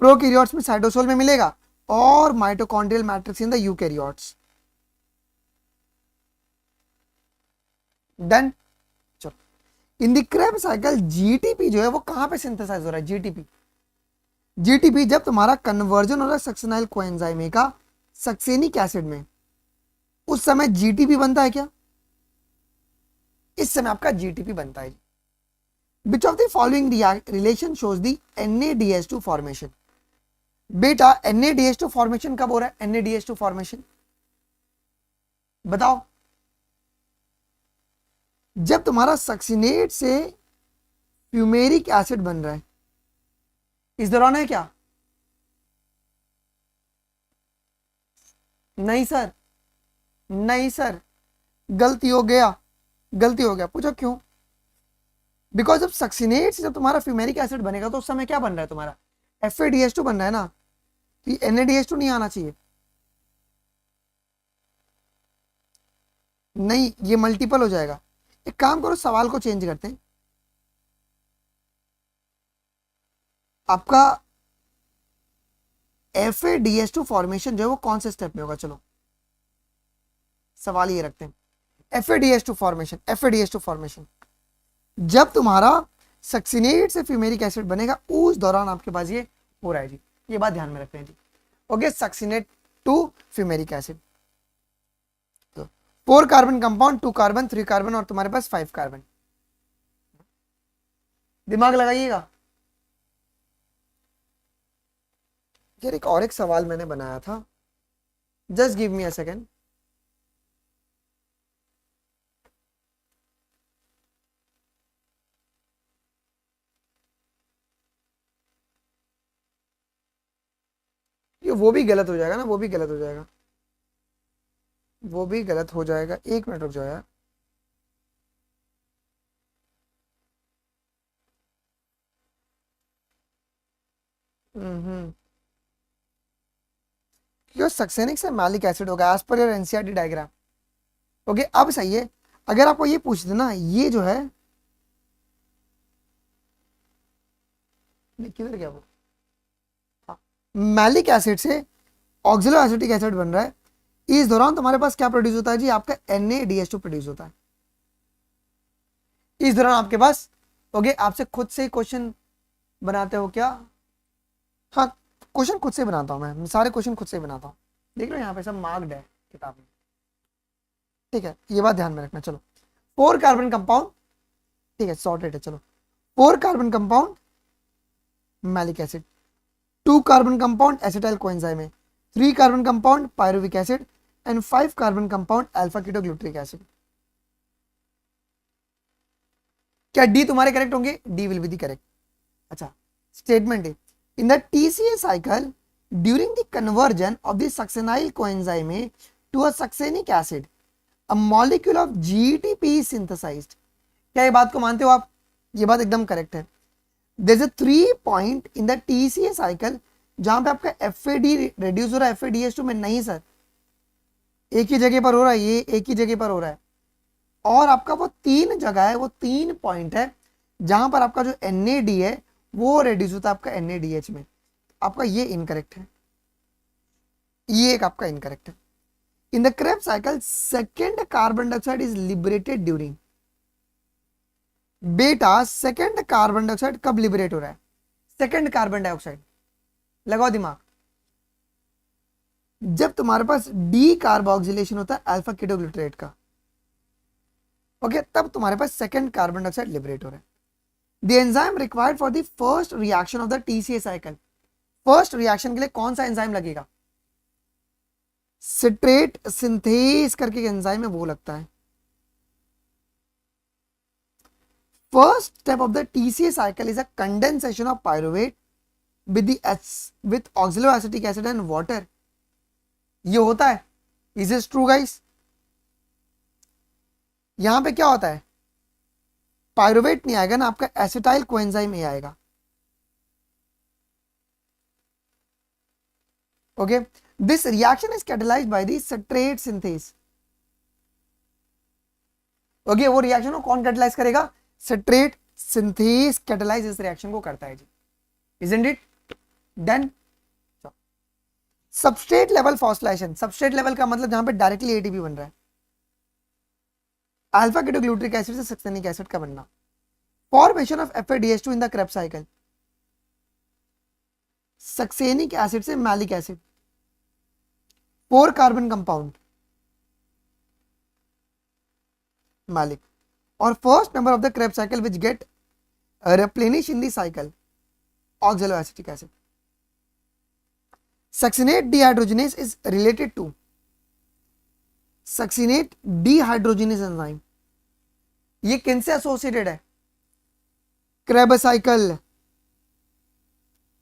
प्रोकैरियोट्स में साइटोसोल में मिलेगा, और mitochondrial matrix in the eukaryotes. Done. चलो, in the Krebs cycle GTP जो है वो कहां पे सिंथेसाइज हो रहा है? GTP जब तुम्हारा कन्वर्जन हो रहा है सक्सेनाइल कोएंजाइम का सक्सेनिक एसिड में, उस समय GTP बनता है क्या? इस समय आपका GTP बनता है। Which of the following relation shows the NADH2 formation? बेटा NADH2 फॉर्मेशन कब हो रहा है? NADH2 फॉर्मेशन बताओ। जब तुम्हारा सक्सिनेट से फ्यूमेरिक एसिड बन रहा है, इस दौरान है क्या? नहीं सर, नहीं सर, गलती हो गया, गलती हो गया। पूछो क्यों? बिकॉज जब सक्सिनेट से जब तुम्हारा फ्यूमेरिक एसिड बनेगा तो उस समय क्या बन रहा है तुम्हारा? FADH2 बन रहा है ना, तो NADH2 नहीं आना चाहिए। नहीं, ये मल्टीपल हो जाएगा। एक काम करो, सवाल को चेंज करते हैं। आपका FADH2 फॉर्मेशन जो है वो कौन से स्टेप में होगा? चलो सवाल ये रखते हैं। FADH2 फॉर्मेशन, FADH2 फॉर्मेशन जब तुम्हारा सक्सिनेट से फ्यूमेरिक एसिड बनेगा उस दौरान आपके पास ये हो रहा है जी। ये बात ध्यान में रखते हैं जी। Okay, succinate to fumaric acid, तो 4 कार्बन कंपाउंड, 2 कार्बन, 3 कार्बन और तुम्हारे पास 5 कार्बन। दिमाग लगाइएगा। यार एक सवाल मैंने बनाया था, just give me a second. ये वो भी गलत हो जाएगा ना, वो भी गलत हो जाएगा, वो भी गलत हो जाएगा। 1 मिनट रुक जाओ यार। यो सक्सेनिक से मैलिक एसिड होगा as per your NCERT diagram. Okay, अब सही है। अगर आपको ये पूछ देना ये जो है, किधर गया वो? मैलिक एसिड से ऑक्सिलो एसिटिक एसिड बन रहा है, इस दौरान तुम्हारे पास क्या प्रोड्यूस होता है जी? आपका NADH2 प्रोड्यूस होता है इस दौरान आपके पास। ओके, आपसे खुद से ही क्वेश्चन बनाते हो क्या? हाँ, क्वेश्चन खुद से बनाता हूँ मैं सारे क्वेश्चन खुद से बनाता हूँ। देख लो यहाँ पे सब मार्क्ड है किताब में, ठीक है, ये बात ध्यान में रखना। चलो 4 कार्बन कंपाउंड, ठीक है, सॉर्टेड है। चलो 4 carbon compound malic acid, 2 carbon compound acetyl coenzyme है, 3 carbon compound pyruvic acid and 5 carbon compound alpha ketoglutaric acid. क्या डी तुम्हारे करेक्ट होंगे? D will be the correct. अच्छा, स्टेटमेंट है in the TCA cycle during the conversion of the succinyl coenzyme to a succinic acid a molecule of GTP synthesised. क्या ये बात को मानते हो आप? ये बात एकदम करेक्ट है। There is a 3 point in the TCA cycle जहां पे आपका FAD रिड्यूस हो रहा है FADH2 में। नहीं सर, एक ही जगह पर हो रहा है, ये एक ही जगह पर हो रहा है। और आपका वो 3 जगह है, वो 3 पॉइंट है जहां पर आपका जो NAD है वो रिड्यूस होता है आपका NADH में। आपका ये इनकरेक्ट है, ये एक आपका इनकरेक्ट है। In the Krebs cycle second carbon dioxide is liberated during. बेटा सेकेंड कार्बन डाइऑक्साइड कब लिबरेट हो रहा है? सेकेंड कार्बन डाइऑक्साइड, लगाओ दिमाग, जब तुम्हारे पास डी कार्बोक्सिलेशन होता है अल्फा कीटोग्लूटरेट का। ओके, तब तुम्हारे पास सेकेंड कार्बन डाइऑक्साइड लिबरेट हो रहा है। The enzyme required for the first reaction of the TCA cycle, first reaction के लिए कौन सा एंजाइम लगेगा? सिट्रेट सिंथेस करके एंजाइम है, वो लगता है। First step of the TCA cycle is a condensation of pyruvate with oxaloacetic acid and water. ये होता है, is this true guys? यहां पे क्या होता है? पायरुवेट नहीं आएगा ना, आपका एसिटाइल कोएंजाइम ही आएगा। Okay, this reaction is catalysed by the citrate synthase. Okay, वो रिएक्शन को कौन कैटलाइज करेगा? सिट्रेट सिंथेस कैटलाइज इस रिएक्शन को करता है जी। Isn't it? Done? Substrate level phosphorylation, substrate level का मतलब जहां पे डायरेक्टली ATP बन रहा है, अल्फा कीटोग्लूटरिक एसिड से सक्सेनिक एसिड का बनना। Formation of FADH2 in the Krebs cycle, succinic acid से malic acid, 4 carbon compound maleic, और first member of the Krebs cycle which get replenish in the cycle oxaloacetic acid. Succinate dehydrogenase is related to succinate dehydrogenase enzyme, ये किन से associated है? Krebs cycle,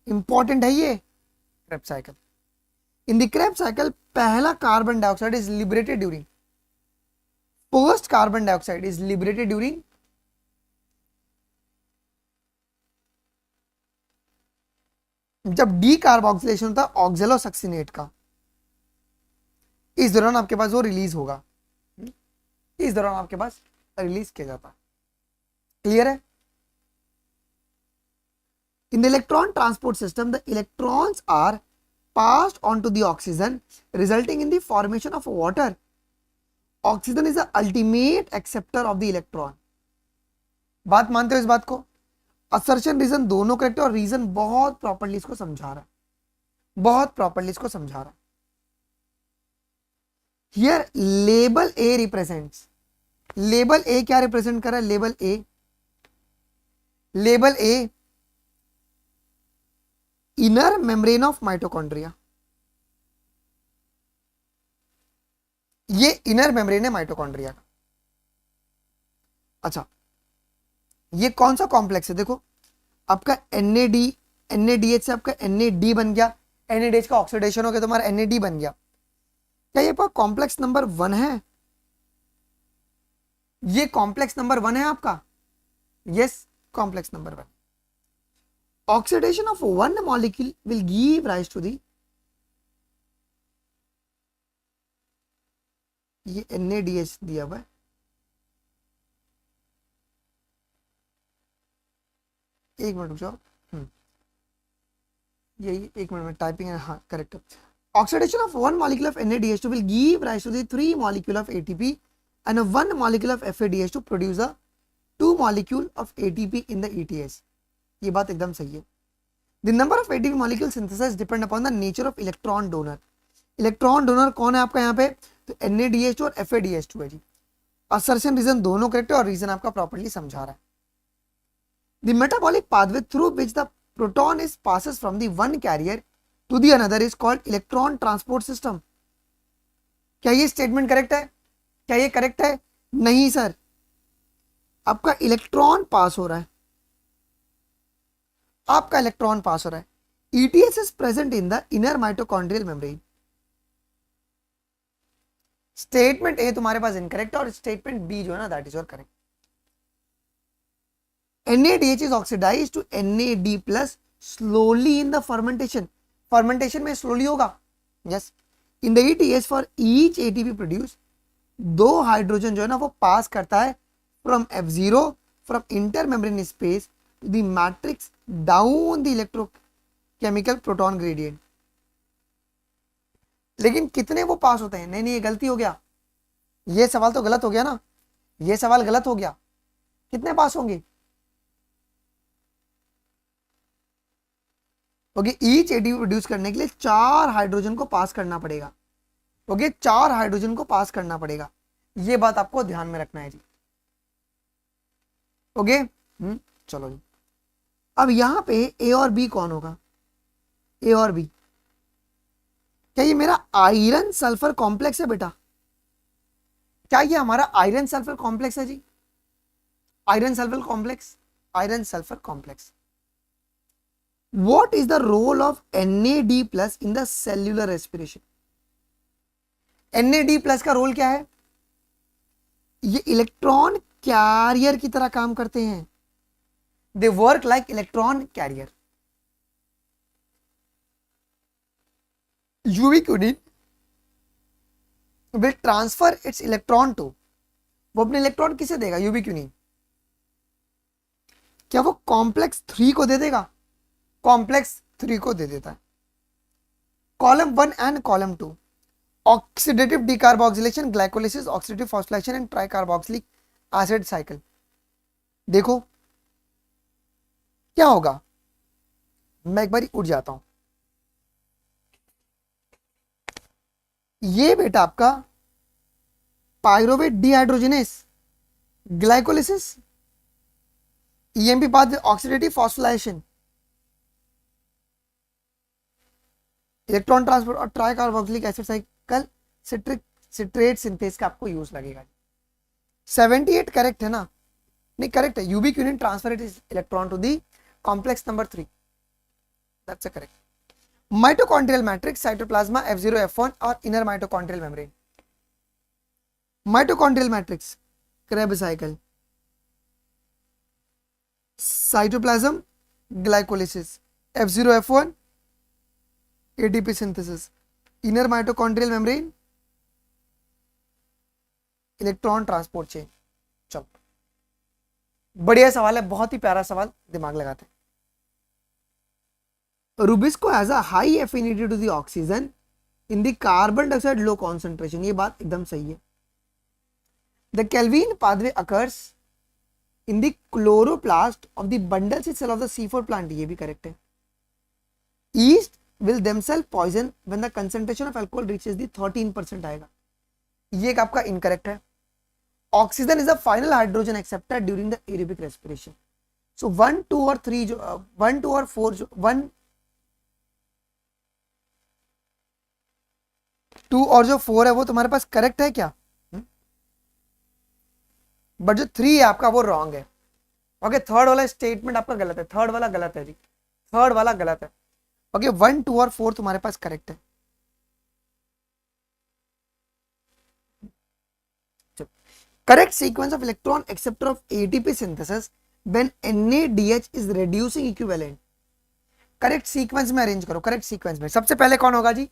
important है ये Krebs cycle. In the Krebs cycle पहला carbon dioxide is liberated during, first carbon dioxide is liberated during जब decarboxylation होता है ऑक्जेलोसक्सिनेट का, इस दौरान आपके पास वो रिलीज होगा, इस दौरान आपके पास रिलीज किया जाता है। क्लियर है? In the electron transport system the electrons are passed on to the oxygen resulting in the formation of water. Oxygen is the ultimate acceptor of the electron. बात मानते हो इस बात को? असर्शन रीजन दोनों करेक्ट है और रीजन बहुत प्रॉपर्ली इसको समझा रहा है, बहुत प्रॉपर्ली इसको समझा रहा है। Here label A represents, label ए क्या रिप्रेजेंट कर रहा है? Label A, label a inner membrane of mitochondria, ये इनर मेम्ब्रेन है माइटोकॉन्ड्रिया का। अच्छा, ये कौन सा कॉम्प्लेक्स है? देखो आपका NAD, NADH से आपका NAD बन गया, NADH का ऑक्सीडेशन हो गया, तुम्हारा NAD बन गया। क्या ये आपका कॉम्प्लेक्स नंबर 1 है? ये कॉम्प्लेक्स नंबर 1 है आपका? Yes, complex number 1। Oxidation of one molecule will give rise to the, ये NADH दिया हुआ है, एक मिनट रुक जाओ, यही एक मिनट में टाइपिंग है, हाँ correct. Oxidation of one molecule of NADH2 will give rise to the 3 molecule of ATP and a 1 molecule of FADH to produce a 2 molecule of ATP in the ETS. ये बात एकदम सही है। The number of ATP molecule synthesis depend upon the nature of electron donor. Electron donor कौन है आपका यहाँ पे? तो NADH2 और FADH2 है जी। असर्शन रीजन दोनों करेक्ट है और रीजन आपका प्रॉपर्ली समझा रहा है। The metabolic pathway through which the proton is passes from the one carrier to the another is called electron transport system. क्या ये स्टेटमेंट करेक्ट है? क्या ये करेक्ट है? नहीं सर, आपका इलेक्ट्रॉन पास हो रहा है, आपका इलेक्ट्रॉन पास हो रहा है। ETS is present in the inner mitochondrial membrane. Statement A तुम्हारे पास इनकरेक्ट है और स्टेटमेंट बी जो है ना that is your correct. NADH is oxidized to NAD plus slowly in the fermentation. Fermentation में स्लोली होगा। Yes, in the ETS for each ATP produce, 2 hydrogen जो है ना वो पास करता है from F0 from inter membrane space to the matrix down the electrochemical proton gradient. लेकिन कितने वो पास होते हैं? नहीं नहीं, ये गलती हो गया, ये सवाल तो गलत हो गया ना, ये सवाल गलत हो गया। कितने पास होंगे? ओके, ईच एटीपी प्रोड्यूस करने के लिए 4 हाइड्रोजन को पास करना पड़ेगा। ओके, 4 हाइड्रोजन को पास करना पड़ेगा, ये बात आपको ध्यान में रखना है जी। ओके, चलो जी। अब यहां पे ए और बी कौन होगा? ए और बी, क्या ये मेरा आयरन सल्फर कॉम्प्लेक्स है बेटा? क्या ये हमारा आयरन सल्फर कॉम्प्लेक्स है जी? Iron sulphur complex, iron sulphur complex. What is the role of NAD plus in the cellular respiration? NAD plus का रोल क्या है? ये इलेक्ट्रॉन कैरियर की तरह काम करते हैं। They work like electron carrier. Ubiquitin will transfer its electron to, वो अपने इलेक्ट्रॉन किसे देगा? यूबिक्विनिन। क्या वो कॉम्प्लेक्स 3 को दे देगा? कॉम्प्लेक्स 3 को दे देता है। Column 1 and column 2, oxidative decarboxylation, glycolysis, oxidative phosphorylation and tricarboxylic acid cycle. देखो क्या होगा, मैं एक बार उठ जाता हूं। ये बेटा आपका pyruvate dehydrogenase, glycolysis, EMP pathway, oxidative phosphorylation. Electron transport और tricarboxylic acid cycle citric citrate synthase का आपको यूज लगेगा। 78 करेक्ट है ना? नहीं करेक्ट है, ubiquinone transfer it electron to the complex number 3, that's correct. Mitochondrial matrix, cytoplasma, F0 F1 और inner mitochondrial membrane. Mitochondrial matrix Krebs cycle, cytoplasm glycolysis, F0 F1 ATP synthesis, inner mitochondrial membrane electron transport chain. चलो बढ़िया सवाल है, बहुत ही प्यारा सवाल, दिमाग लगाते हैं। Rubisco has a high affinity to the oxygen in the carbon dioxide low concentration, ये बात एकदम सही है। The Calvin pathway occurs in the chloroplast of the bundle cell of the C4 plant, ये भी करेक्ट है। Yeast will themselves poison when the concentration of alcohol reaches the 13% आएगा, ये एक आपका इनकरेक्ट है। Oxygen is the final hydrogen acceptor during the aerobic respiration. So 1, 2 और 3 जो 1, 2 और 4 जो 1, 2 और जो 4 है वो तुम्हारे पास करेक्ट है क्या? बट जो 3 है आपका वो रॉन्ग है। ओके, थर्ड वाला स्टेटमेंट आपका गलत है, थर्ड वाला गलत है जी, थर्ड वाला गलत है। ओके, 1, 2 और 4 तुम्हारे पास करेक्ट है। Correct sequence of electron acceptor of ATP synthesis when NADH is reducing equivalent. Correct sequence में अरेंज करो, करेक्ट सीक्वेंस में सबसे पहले कौन होगा जी?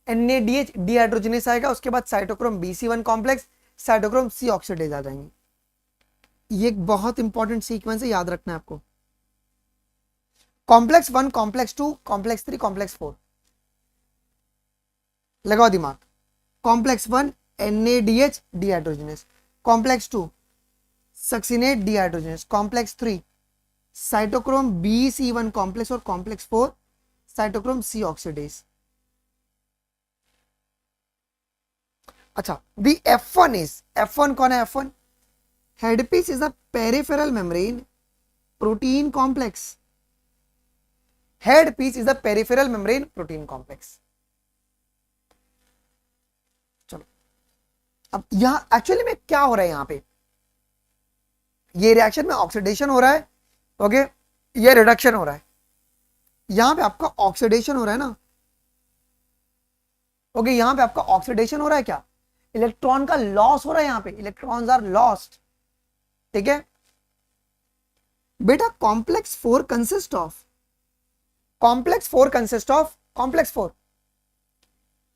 NADH डीहाइड्रोजनेस आएगा, उसके बाद cytochrome BC1 complex, cytochrome C oxidase आ जाएंगे। ये एक बहुत इंपॉर्टेंट सीक्वेंस है, याद रखना है आपको। कॉम्प्लेक्स 1, कॉम्प्लेक्स 2, कॉम्प्लेक्स 3, कॉम्प्लेक्स 4, लगाओ दिमाग। Complex 1 NADH dehydrogenase, complex 2 succinate dehydrogenase, complex 3 cytochrome BC1 complex और कॉम्प्लेक्स 4 साइटोक्रोम C ऑक्सीडेज। अच्छा, दी F1 इज, F1 कौन है? F1 headpiece is a peripheral membrane protein complex, headpiece is a peripheral membrane protein complex. चलो अब यहां actually में क्या हो रहा है, यहां पे ये रिएक्शन में ऑक्सीडेशन हो रहा है, ओके, ये रिडक्शन हो रहा है। यहां पे आपका ऑक्सीडेशन हो रहा है ना, ओके, यहां पे आपका ऑक्सीडेशन हो रहा है, क्या इलेक्ट्रॉन का लॉस हो रहा है, यहां पे इलेक्ट्रॉन्स आर लॉस्ट, ठीक है बेटा। Complex 4 consist of, complex 4 consist of, complex 4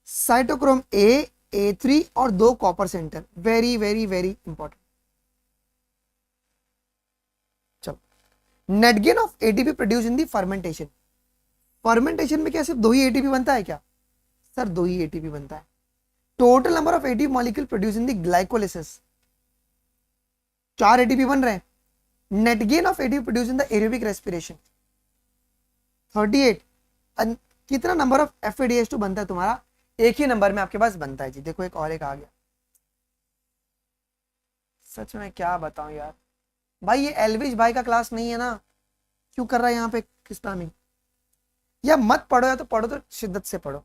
cytochrome A3 और 2 copper centre, very very very important. चलो, net gain of ATP produce in the fermentation, fermentation में क्या सिर्फ 2 ही एटीपी बनता है क्या? सर 2 ही एटीपी बनता है। Total number of ATP molecule produce in the glycolysis, 4 ATP बन रहे हैं। Net gain of ATP produce in the aerobic respiration 38। कितना नंबर ऑफ FADH2 बनता है तुम्हारा? एक ही नंबर में आपके पास बनता है जी। देखो एक और एक आ गया, सच में क्या बताऊं यार भाई, ये एलविश भाई का क्लास नहीं है ना, क्यों कर रहा है यहाँ पे किस्तानी? या मत पढ़ो, या तो पढ़ो तो शिद्दत से पढ़ो।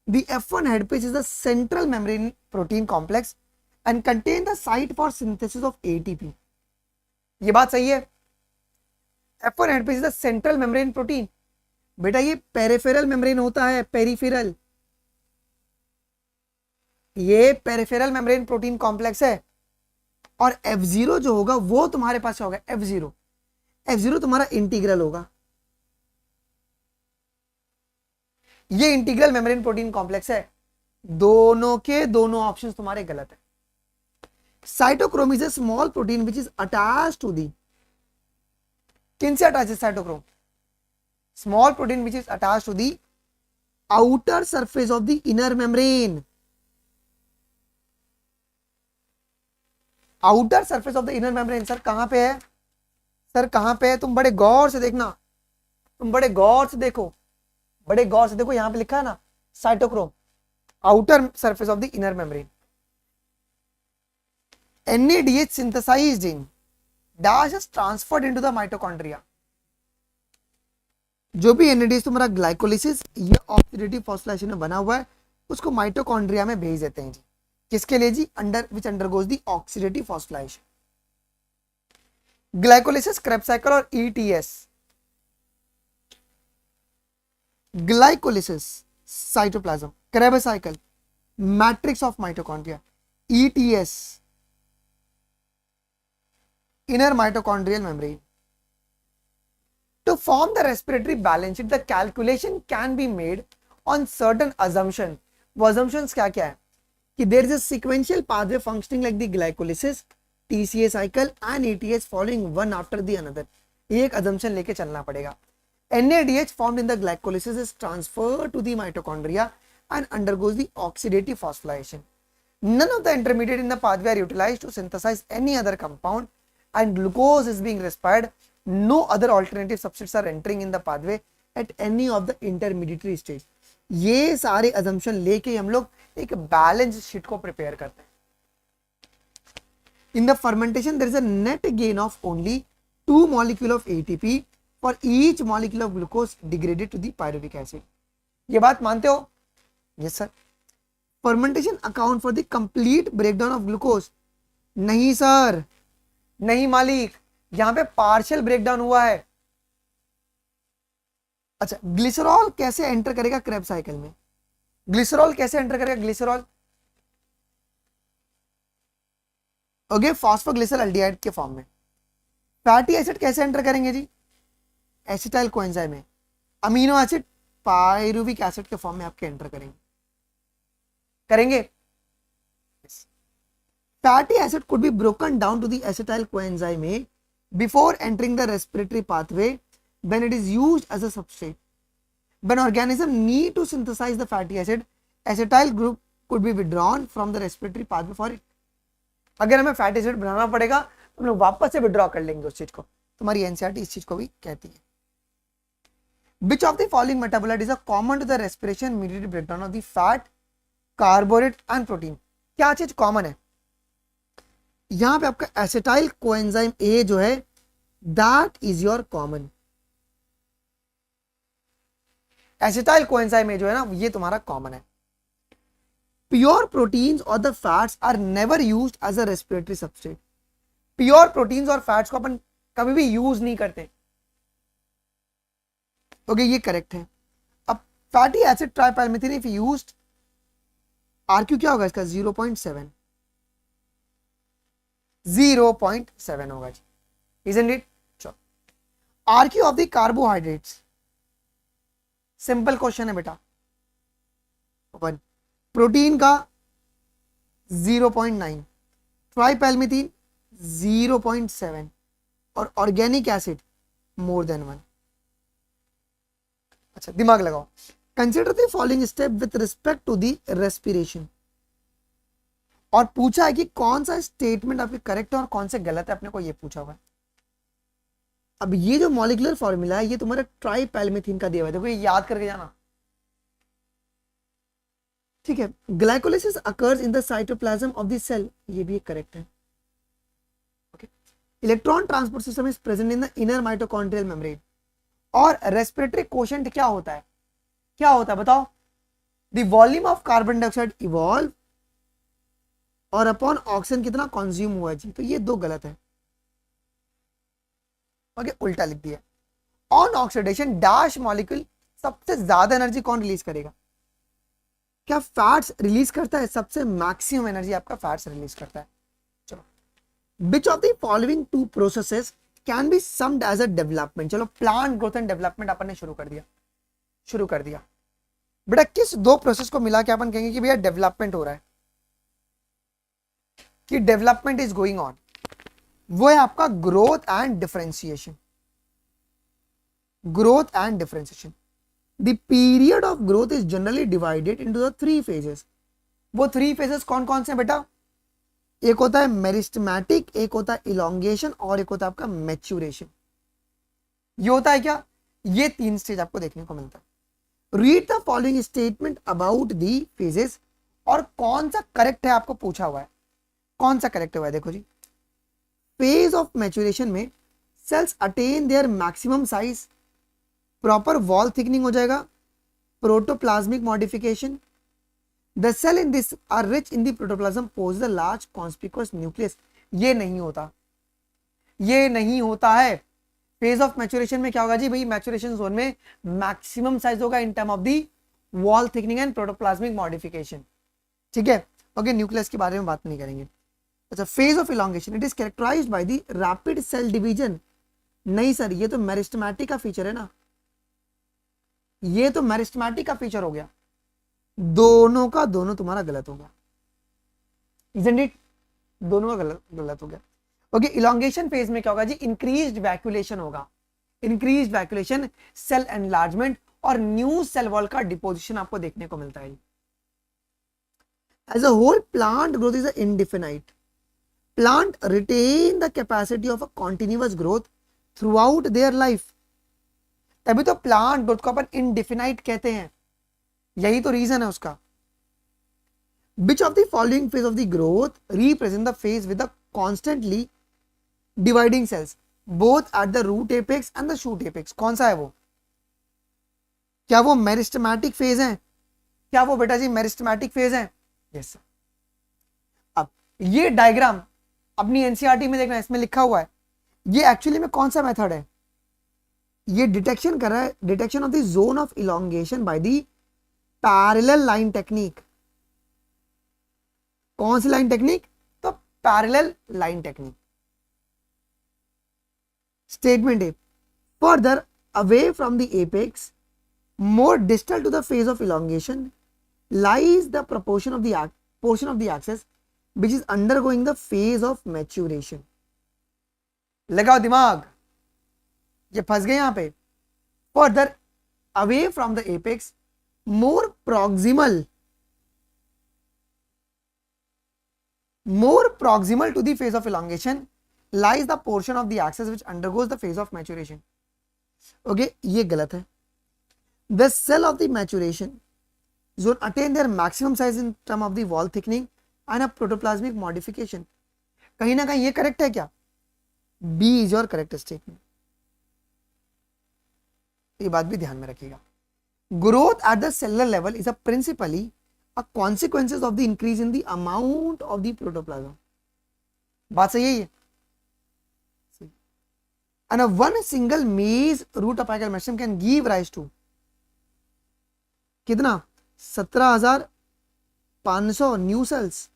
The F1 headpiece is the central membrane protein complex and contain the site for synthesis of ATP. ये बात सही है। F1 headpiece is the central membrane protein। बेटा ये पेरिफेरल मेम्ब्रेन होता है, पेरिफेरल, ये पेरिफेरल मेम्ब्रेन प्रोटीन कॉम्प्लेक्स है। और F0 जो होगा वो तुम्हारे पास होगा F0, F0 तुम्हारा इंटीग्रल होगा। ये इंटीग्रल मेम्ब्रेन प्रोटीन कॉम्प्लेक्स है। दोनों के दोनों ऑप्शंस तुम्हारे गलत है। Cytochrome is a small protein which is attached to the, किनसे अटैच है cytochrome? Small protein which is attached to the outer surface of the inner membrane, outer surface of the inner membrane. Sir कहां पे है? Sir कहां पे है? तुम बड़े गौर से देखना, तुम बड़े गौर से देखो, बड़े गौर से देखो, यहां पे लिखा है ना cytochrome, outer surface of the inner membrane. NADH synthesized in dash is transferred into the mitochondria. जो भी NADH तुम्हारा ग्लाइकोलिसिस ये ऑक्सीडेटिव फॉस्फोराइलेशन में बना हुआ है उसको माइटोकॉन्ड्रिया में भेज देते हैं जी। किसके लिए जी? Which undergoes the oxidative phosphorylation. Glycolysis, Krebs cycle और ETS। Glycolysis cytoplasm, Krebs cycle matrix of mitochondria, ETS inner mitochondrial membrane. To form the respiratory balance sheet, the calculation can be made on certain assumption. वो assumptions क्या क्या है कि there is a sequential pathway functioning like the glycolysis, TCA cycle and ETS following one after the another. ये एक assumption लेके चलना पड़ेगा. NADH formed in the glycolysis is transferred to the mitochondria and undergoes the oxidative phosphorylation. None of the intermediate in the pathway are utilized to synthesize any other compound and glucose is being respired. No other alternative substrates are entering in the pathway at any of the intermediary stage. ये सारे assumption लेके हम लोग एक balance sheet को prepare करते हैं. In the fermentation there is a net gain of only 2 molecule of ATP for each molecule of glucose degraded to the pyruvic acid. ये बात मानते हो? Yes sir. Fermentation account for the complete breakdown of glucose? नहीं sir, नहीं मालिक, यहां पे partial breakdown हुआ है. अच्छा, ग्लिसरॉल कैसे एंटर करेगा क्रेब्स साइकिल में? ग्लिसरॉल कैसे एंटर करेगा? ग्लिसरॉल ओके फॉस्फोग्लिसरॉल्डिहाइड के फॉर्म में. फैटी एसिड कैसे एंटर करेंगे जी? एसिटाइल कोएंजाइम में. अमीनो एसिड पायरुविक एसिड के फॉर्म में आपके एंटर करेंगे. Fatty acid could be broken down to the acetyl coenzyme A before entering the respiratory pathway when it is used as a substrate. When organism need to synthesize the fatty acid, acetyl group could be withdrawn from the respiratory pathway for it. अगर हमें fatty acid बनाना पड़ेगा तो हम लोग वापस से withdraw कर लेंगे उस चीज को. तुम्हारी NCERT इस चीज को भी कहती है. Which of the following metabolite is a common to the respiration mediated breakdown of the fat, carbohydrate and protein? क्या चीज कॉमन है? यहां पे आपका एसिटाइल कोएंजाइम ए जो है that is your common. Acetyl coenzyme A जो है ना ये तुम्हारा कॉमन है. प्योर प्रोटीन्स और the fats are never used as a respiratory substrate. Pure proteins और फैट्स को अपन कभी भी यूज नहीं करते. ओके ये करेक्ट है. अब fatty acid tripalmitin if used, RQ क्या होगा इसका? 0.7 होगा जी. Isn't it? चलो, RQ of the carbohydrates. Simple question है बेटा. 1. प्रोटीन का 0.9, ट्राइपैलमिथिन 0.7 और ऑर्गेनिक एसिड मोर देन 1. अच्छा दिमाग लगाओ. Consider the following step with respect to the respiration. और पूछा है कि कौन सा स्टेटमेंट आपके करेक्ट है और कौन से गलत है, अपने को ये पूछा हुआ है. अब ये जो मॉलिक्यूलर फॉर्मूला है ये तुम्हारे ट्राइपैलमिथिन का दिया हुआ है, देखो ये याद करके जाना. ठीक है. Glycolysis occurs in the cytoplasm of the cell, ये भी करेक्ट है. Okay. Electron transport system is present in the inner mitochondrial membrane. और रेस्पिरेटरी कोशेंट क्या होता है? क्या होता है बताओ? The volume of carbon dioxide evolve और अपॉन ऑक्सीजन कितना कंज्यूम हुआ जी. तो ये दो गलत है. ओके उल्टा लिख दिया. ऑन ऑक्सीडेशन डैश मॉलिक्यूल सबसे ज्यादा एनर्जी कौन रिलीज करेगा? क्या फैट्स रिलीज करता है? सबसे मैक्सिमम एनर्जी आपका फैट्स रिलीज करता है. चलो, which of the following two processes can be summed as a development. चलो प्लांट ग्रोथ एंड डेवलपमेंट अपन ने शुरू कर दिया. बेटा किस दो प्रोसेस को मिला के अपन कहेंगे कि भैया डेवलपमेंट हो रहा है, कि डेवलपमेंट इज गोइंग ऑन? वो है आपका growth and differentiation. Growth and differentiation. The period of growth is generally divided into the 3 phases. वो 3 फेजेस कौन कौन से हैं बेटा? एक होता है मेरिस्टेमेटिक, एक होता है इलोंगेशन और एक होता है आपका मैच्योरेशन. ये होता है क्या? ये 3 स्टेज आपको देखने को मिलता है. Read the following statement about the phases. और कौन सा करेक्ट है आपको पूछा हुआ है. कौन सा करेक्ट हुआ है? देखो जी. फेज ऑफ मैच्योरेशन में cells attain their maximum size proper wall thickening हो जाएगा, protoplasmic modification, the cell in this are rich in the protoplasm possess a large conspicuous nucleus. ये नहीं होता, ये नहीं होता है। फेज ऑफ मैच्योरेशन में क्या होगा जी भाई, मैच्योरेशन जोन में मैक्सिमम साइज होगा इन term of the wall thickening and protoplasmic modification, ठीक है। ओके, न्यूक्लियस के बारे में बात नहीं करेंगे। अच्छा, phase of elongation, it is characterized by the rapid cell division. नहीं सर, ये तो मेरिस्टेमेटिक का फीचर है ना, ये तो मेरिस्टेमेटिक का फीचर हो गया। दोनों का दोनों तुम्हारा गलत हो गया, isn't it? दोनों का गलत हो गया। ओके, इलॉन्गेशन फेज में क्या होगा जी, इंक्रीज्ड वैक्यूलेशन होगा, इंक्रीज्ड वैक्यूलेशन, सेल एनलार्जमेंट और न्यू सेल वॉल का डिपोजिशन आपको देखने को मिलता है। As a whole plant growth is indefinite. Plant retain the capacity of a continuous growth throughout their life. तभी तो प्लांट ग्रोथ को अपन इनडिफिनाइट कहते हैं, यही तो रीजन है उसका। Which of the following phase of the growth represent the phase with the constantly dividing cells both at the root apex and the shoot apex? कौन सा है वो? क्या वो मेरिस्टेमेटिक फेज है? क्या वो बेटा जी मेरिस्टेमेटिक फेज है? Yes sir. अब ये डायग्राम अपनी एनसीईआरटी में देखना, इसमें लिखा हुआ है, ये एक्चुअली में कौन सा मेथड है? ये डिटेक्शन कर रहा है, detection of the zone of elongation by the parallel line technique. कौन सी लाइन टेक्निक? तो parallel line technique. Statement A, further away from the apex, more distal to the phase of elongation, lies the proportion of the portion of the axis which is undergoing the phase of maturation. लगाओ दिमाग, ये फंस गए यहां पे। Further away from the apex, more proximal to the phase of elongation, lies the portion of the axis which undergoes the phase of maturation. Okay, ये गलत है। The cell of the maturation zone attain their maximum size in term of the wall thickening and a protoplasmic modification. कहीं ना कहीं ये correct है क्या? B is your correct statement. ये बात भी ध्यान में रखिएगा। Growth at the cellular level is a principally a consequences of the increase in the amount of the protoplasm. बात सही है? And a one single maize root apical meristem can give rise to कितना? 17,500 new sales,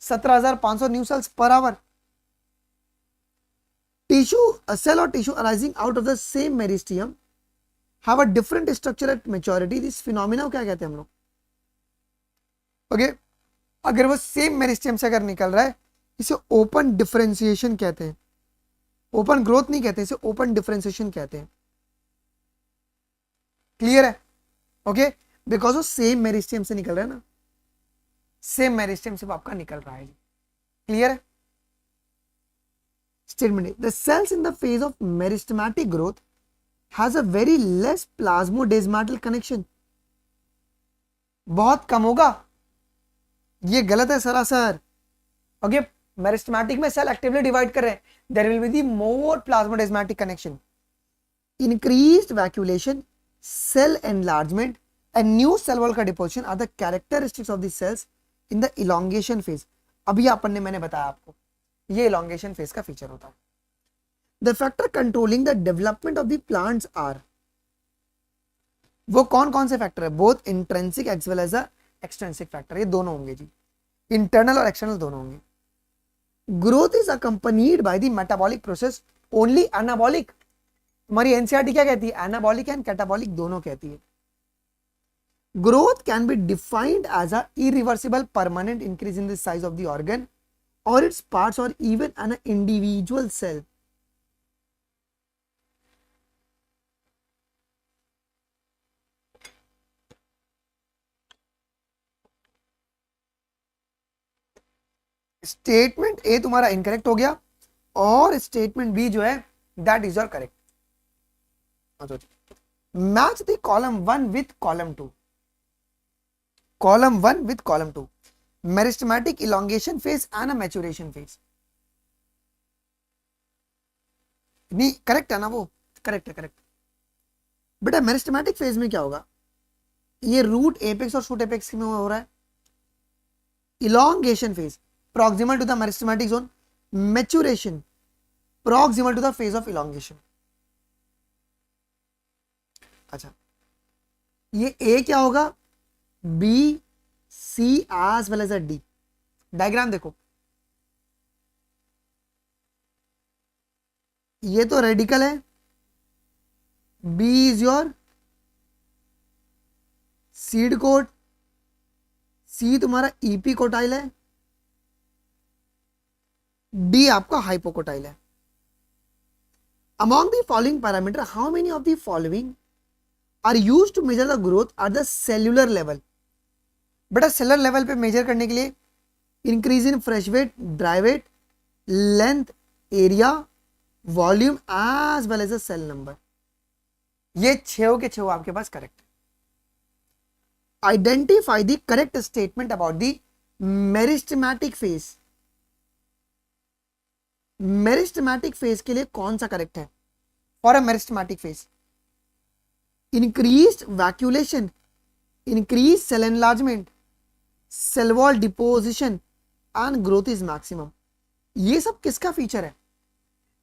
17,500 new sales per hour. Tissue, a cell or tissue arising out of the same मेरिस्टियम have a different structure at maturity. This phenomena को क्या कहते हैं हम लोग? Okay, अगर वो same मेरिस्टियम से अगर निकल रहा है, इसे ओपन डिफरेंशिएशन कहते हैं। ओपन ग्रोथ नहीं कहते, इसे ओपन डिफरेंशिएशन कहते हैं। क्लियर है? ओके, बिकॉज वो सेम मेरिस्टियम से निकल रहा है ना, सेम मेरिस्टियम से आपका निकल रहा है। क्लियर है? Statement, the cells in the phase of meristematic growth has a very less plasmodesmatal connection. बहुत कम होगा, ये गलत है सरासर। ओके, मेरिस्टेमेटिक में सेल एक्टिवली डिवाइड कर रहे हैं, there will be the more plasmodesmatic connection. Increased vacuolation, cell enlargement and new cell wall का deposition are the characteristics of the cells in the elongation phase. अभी अपन ने मैंने बताया आपको, ये elongation phase का फीचर होता है। The factor controlling the development of the plants are, वो कौन कौन से फैक्टर है? both intrinsic as well as a extrinsic factor, ये दोनों होंगे जी, internal और external दोनों होंगे। Growth is accompanied by the metabolic process, only anabolic। हमारी एनसीईआरटी क्या कहती है? एनाबॉलिक एंड कैटाबॉलिक दोनों कहती है। Growth can be defined as a irreversible permanent increase in the size of the organ और इट्स पार्ट्स और even an individual cell. Statement A तुम्हारा इनकरेक्ट हो गया और स्टेटमेंट बी जो है that is your correct. Match the column 1 with column 2, column 1 with column 2, meristematic elongation phase and a maturation phase. नहीं correct है ना? वो करेक्ट है, करेक्ट। बेटा मेरिस्टेमेटिक फेज में क्या होगा, ये रूट एपेक्स और शूट एपेक्स में हो रहा है, elongation phase proximal to the meristematic zone, maturation proximal to the phase of elongation. अच्छा, ये ए क्या होगा, B C as well as a D. Diagram देखो, ये तो रेडिकल है, B is your seed coat, C तुम्हारा ईपी कोटाइल है, डी आपका हाइपोकोटाइल है. Among the following parameter, how many of the following are used to measure the growth at the cellular level? बेटा cellular level पे measure करने के लिए increase in fresh weight, dry weight, length, area, volume as well as a cell number. ये छह के छह आपके पास correct. Identify the correct statement about the meristematic phase. Meristematic phase के लिए कौन सा करेक्ट है? For a meristematic phase, increased vacuolation, increase cell enlargement, cell wall deposition and growth is maximum. ये सब किसका फीचर है?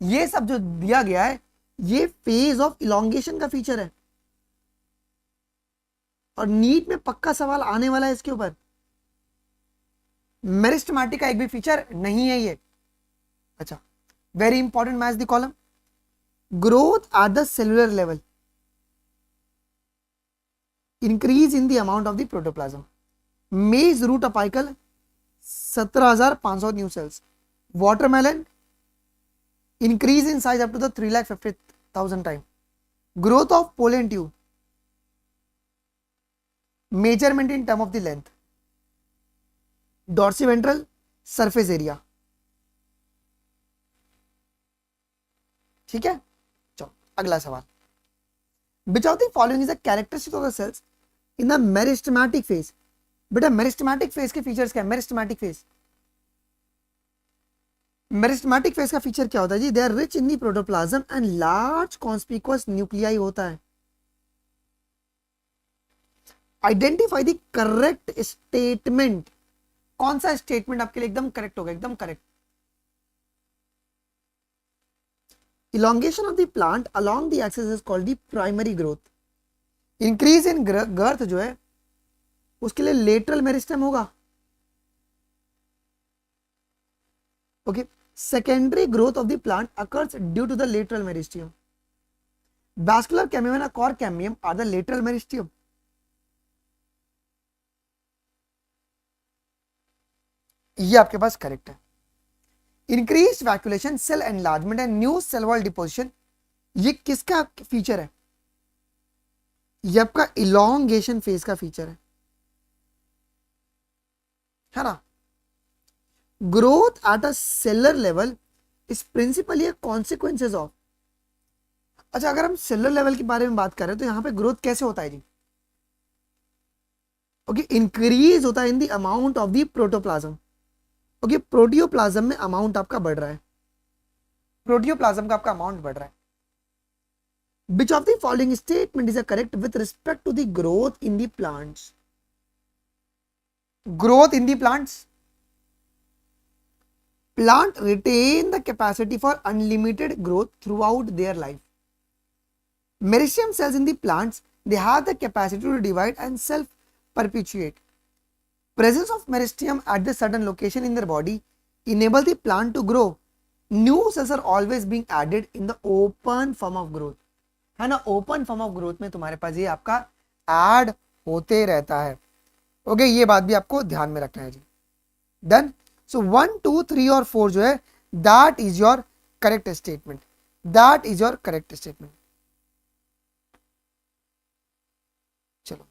ये सब जो दिया गया है ये फेज ऑफ इलोंगेशन का फीचर है, और नीट में पक्का सवाल आने वाला है इसके ऊपर. मेरिस्टेमेटिक का एक भी फीचर नहीं है ये. अच्छा, very important, match the column. Growth at the cellular level, increase in the amount of the protoplasm. Maize root apical 17,500 new cells. Watermelon increase in size up to the 3,50,000 time. Growth of pollen tube, measurement in term of the length. Dorsiventral surface area. ठीक है, चलो अगला सवाल. Which of the following is a characteristic of the cells in the meristematic phase? बेटा meristematic phase के features क्या है? Meristematic phase, meristematic phase का फीचर क्या होता है जी? They are rich in the protoplasm and large conspicuous nuclei होता है. Identify the correct statement. कौन सा स्टेटमेंट आपके लिए एकदम करेक्ट होगा? एकदम correct. Elongation of the plant along the axis is called the primary growth. Increase in girth जो है उसके लिए lateral meristem होगा. Okay. Secondary growth of the plant occurs due to the lateral meristemium. Vascular cambium and core cambium are the lateral meristemium. ये आपके पास correct है. Increase vacuolation, cell enlargement and new cell wall deposition, ये किसका feature है? ये आपका elongation phase का फीचर है ना. Growth at a cellular level is principally consequences of. अच्छा, अगर हम सेलुलर लेवल के बारे में बात करें तो यहां पे ग्रोथ कैसे होता है जी? ओके, इंक्रीज होता है in the amount of the protoplasm. Okay, protoplasm में अमाउंट आपका बढ़ रहा है, प्रोटियोप्लाज्म का आपका अमाउंट बढ़ रहा है. Which of the following statement is correct with respect to the growth in the plants? Growth in the plants, plant retain the capacity for unlimited growth throughout their life. Meristemium cells in the plants, they have the capacity to divide and self perpetuate. Presence of meristemium at the certain location in their body enable the plant to grow. New cells are always being added in the open form of growth. है ना, open form of growth में तुम्हारे पास ये आपका add होते रहता है. Okay, ये बात भी आपको ध्यान में रखना है जी. डन. सो 1, 2, 3 और 4 जो है that is your correct statement. That is your correct statement. चलो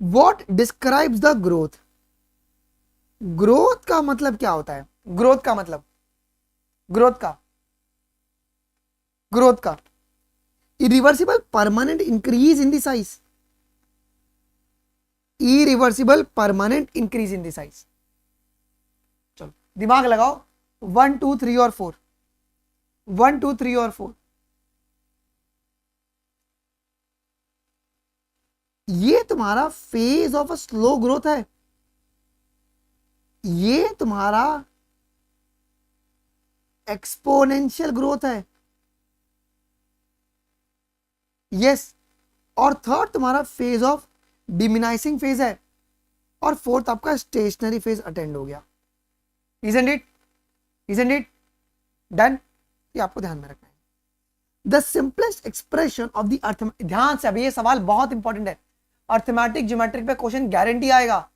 what describes the growth. Growth का मतलब क्या होता है? ग्रोथ का मतलब, ग्रोथ का irreversible permanent increase in the size. Irreversible permanent increase in the size. चलो दिमाग लगाओ. 1, 2, 3 और 4 1 2 3 और 4, ये तुम्हारा phase of a slow growth है, ये तुम्हारा एक्सपोनेंशियल ग्रोथ है। यस, और थर्ड तुम्हारा फेज ऑफ डिमिनाइसिंग फेज है, और फोर्थ आपका स्टेशनरी फेज अटेंड हो गया। Isn't it, isn't it done? ये आपको ध्यान में रखना है। The simplest expression of the earth, ध्यान से, अभी ये सवाल बहुत इंपॉर्टेंट है, अर्थमेटिक ज्योमेट्रिक पे क्वेश्चन गारंटी आएगा।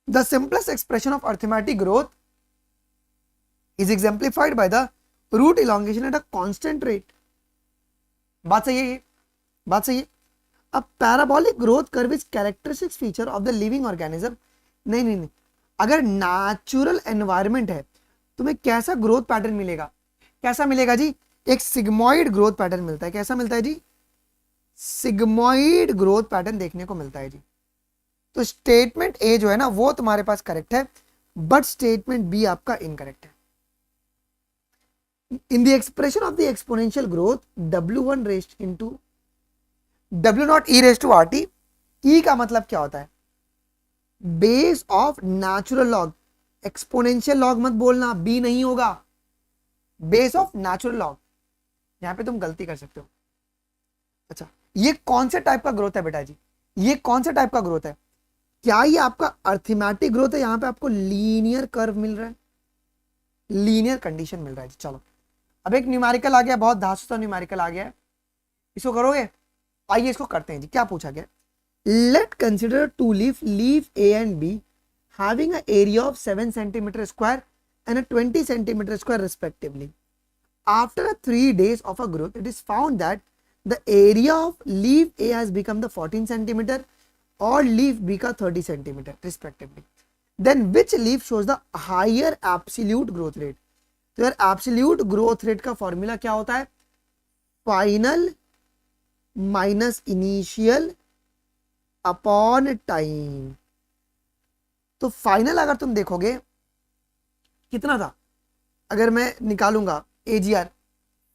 The simplest expression of arithmetic growth is एग्जाम्प्लिफाइड by the root elongation at a constant rate. बात सही है ये, बात सही है। अब parabolic growth curve is characteristic feature of the living organism. नहीं नहीं नहीं, अगर नेचुरल एनवायरनमेंट है तुम्हें कैसा ग्रोथ पैटर्न मिलेगा, कैसा मिलेगा जी? एक सिग्मोइड ग्रोथ पैटर्न मिलता है। कैसा मिलता है जी? सिग्मोइड ग्रोथ पैटर्न देखने को मिलता है जी। तो स्टेटमेंट ए जो है ना वो तुम्हारे पास करेक्ट है, बट स्टेटमेंट बी आपका इनकरेक्ट है। In the expression of the exponential growth W1 rest into W0 e rest to RT, E का मतलब क्या होता है? Base of natural log. Exponential log मत बोलना, बी नहीं होगा, बेस ऑफ नेचुरल लॉग। यहां पे तुम गलती कर सकते हो। अच्छा, ये कौन से टाइप का ग्रोथ है बेटा जी? ये कौन से टाइप का ग्रोथ है? क्या ये आपका अर्थमेटिक ग्रोथ है? यहां पे आपको लीनियर कर्व मिल रहा है, लीनियर कंडीशन मिल रहा है। चलो, अब एक न्यूमेरिकल आ गया, बहुत धांसू सा न्यूमेरिकल आ गया है, इसको करोगे? आइए इसको करते हैं जी। क्या पूछा गया? Let consider two leaf A and B having an area of 7 centimeter square and a 20 centimeter square respectively. After 3 days of a growth, it is found that the area of leaf A has become the 14 centimeter और leaf B का 30 centimeter respectively. Then which leaf shows the higher absolute growth rate? तो यार absolute growth rate का formula क्या होता है? Final minus initial upon time. तो final अगर तुम देखोगे कितना था, अगर मैं निकालूंगा AGR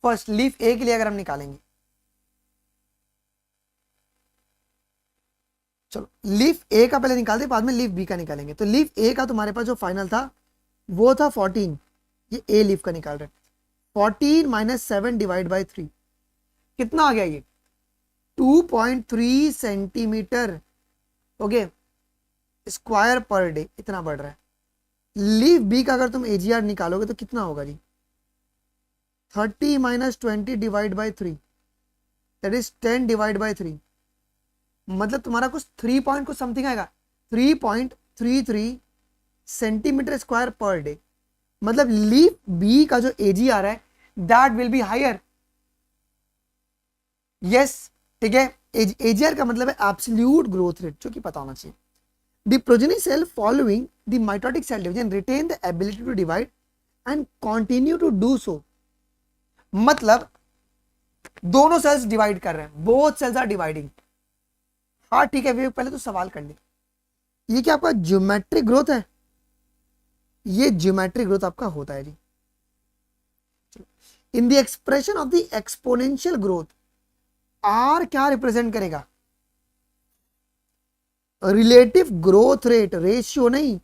फर्स्ट लीफ ए के लिए, अगर हम निकालेंगे, चलो लीफ ए का पहले निकालते, बाद में लीफ बी का निकालेंगे। तो लीफ ए का तुम्हारे पास जो फाइनल था वो था 14, ये ए लीफ का निकाल रहे हैं। 14 माइनस 7 डिवाइड बाई 3 कितना आ गया? ये 2.3 centimetre okay square per day, इतना बढ़ रहा है। लीफ बी का अगर तुम AGR निकालोगे तो कितना होगा जी? 30 minus 20 divide by 3 that is 10 divide by 3, मतलब तुम्हारा कुछ 3 पॉइंट कुछ समथिंग आएगा, 3.33 सेंटीमीटर स्क्वायर पर डे। मतलब लीफ बी का जो AGR है that will be higher. Yes, ठीक है। AGR का मतलब है एब्सोल्यूट ग्रोथ रेट, जो कि पता होना चाहिए। The progeny cell following the mitotic cell division retain the ability to divide and continue to do so. मतलब दोनों सेल्स डिवाइड कर रहे हैं, बोथ सेल्स आर डिवाइडिंग। हाँ ठीक है, पहले तो सवाल कर ले, ये क्या आपका ज्योमेट्रिक ग्रोथ है? ये ज्योमेट्रिक ग्रोथ आपका होता है जी। In the expression of the exponential growth, R क्या रिप्रेजेंट करेगा? रिलेटिव ग्रोथ रेट, रेशियो नहीं,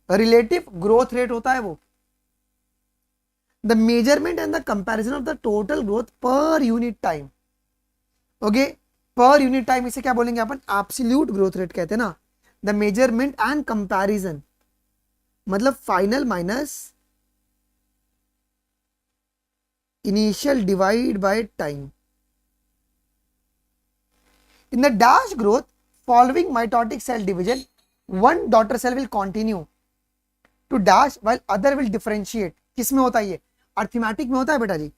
रिलेटिव ग्रोथ रेट होता है वो। The measurement and the comparison of the total growth per unit time. Okay, per unit time इसे क्या बोलेंगे अपन? Absolute growth rate कहते हैं ना। द मेजरमेंट एंड कंपैरिजन मतलब final minus initial divide by time. In the dash growth following mitotic cell division, one daughter cell will continue to dash while other will differentiate. किस में होता है ये? Arithmetic में होता है बेटा जी।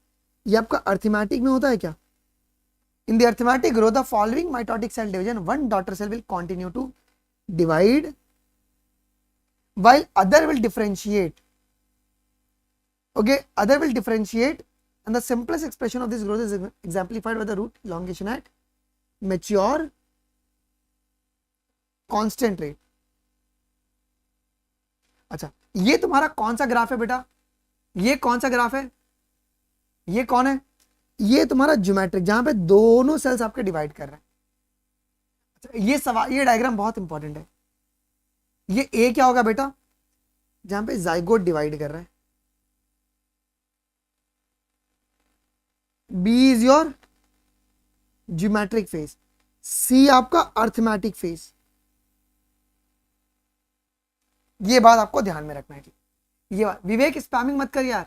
ये आपका अर्थमेटिक में होता है क्या? In the arithmetic growth, the following mitotic cell division, one daughter cell will continue to divide while other will differentiate. Okay, other will differentiate, and the simplest expression of this growth is exemplified by the root elongation at mature constant rate. अच्छा, ये तुम्हारा कौन सा graph है बेटा? ये कौन सा ग्राफ है, ये कौन है, ये तुम्हारा ज्योमेट्रिक, जहां पे दोनों सेल्स आपके डिवाइड कर रहे हैं। अच्छा, ये सवाल, ये डायग्राम बहुत इंपॉर्टेंट है। ये ए क्या होगा बेटा, जहां पे जाइगोट डिवाइड कर रहा है। B is your geometric phase, C आपका अर्थमेटिक फेस। ये बात आपको ध्यान में रखना है। ये बात, विवेक स्पैमिंग मत कर यार,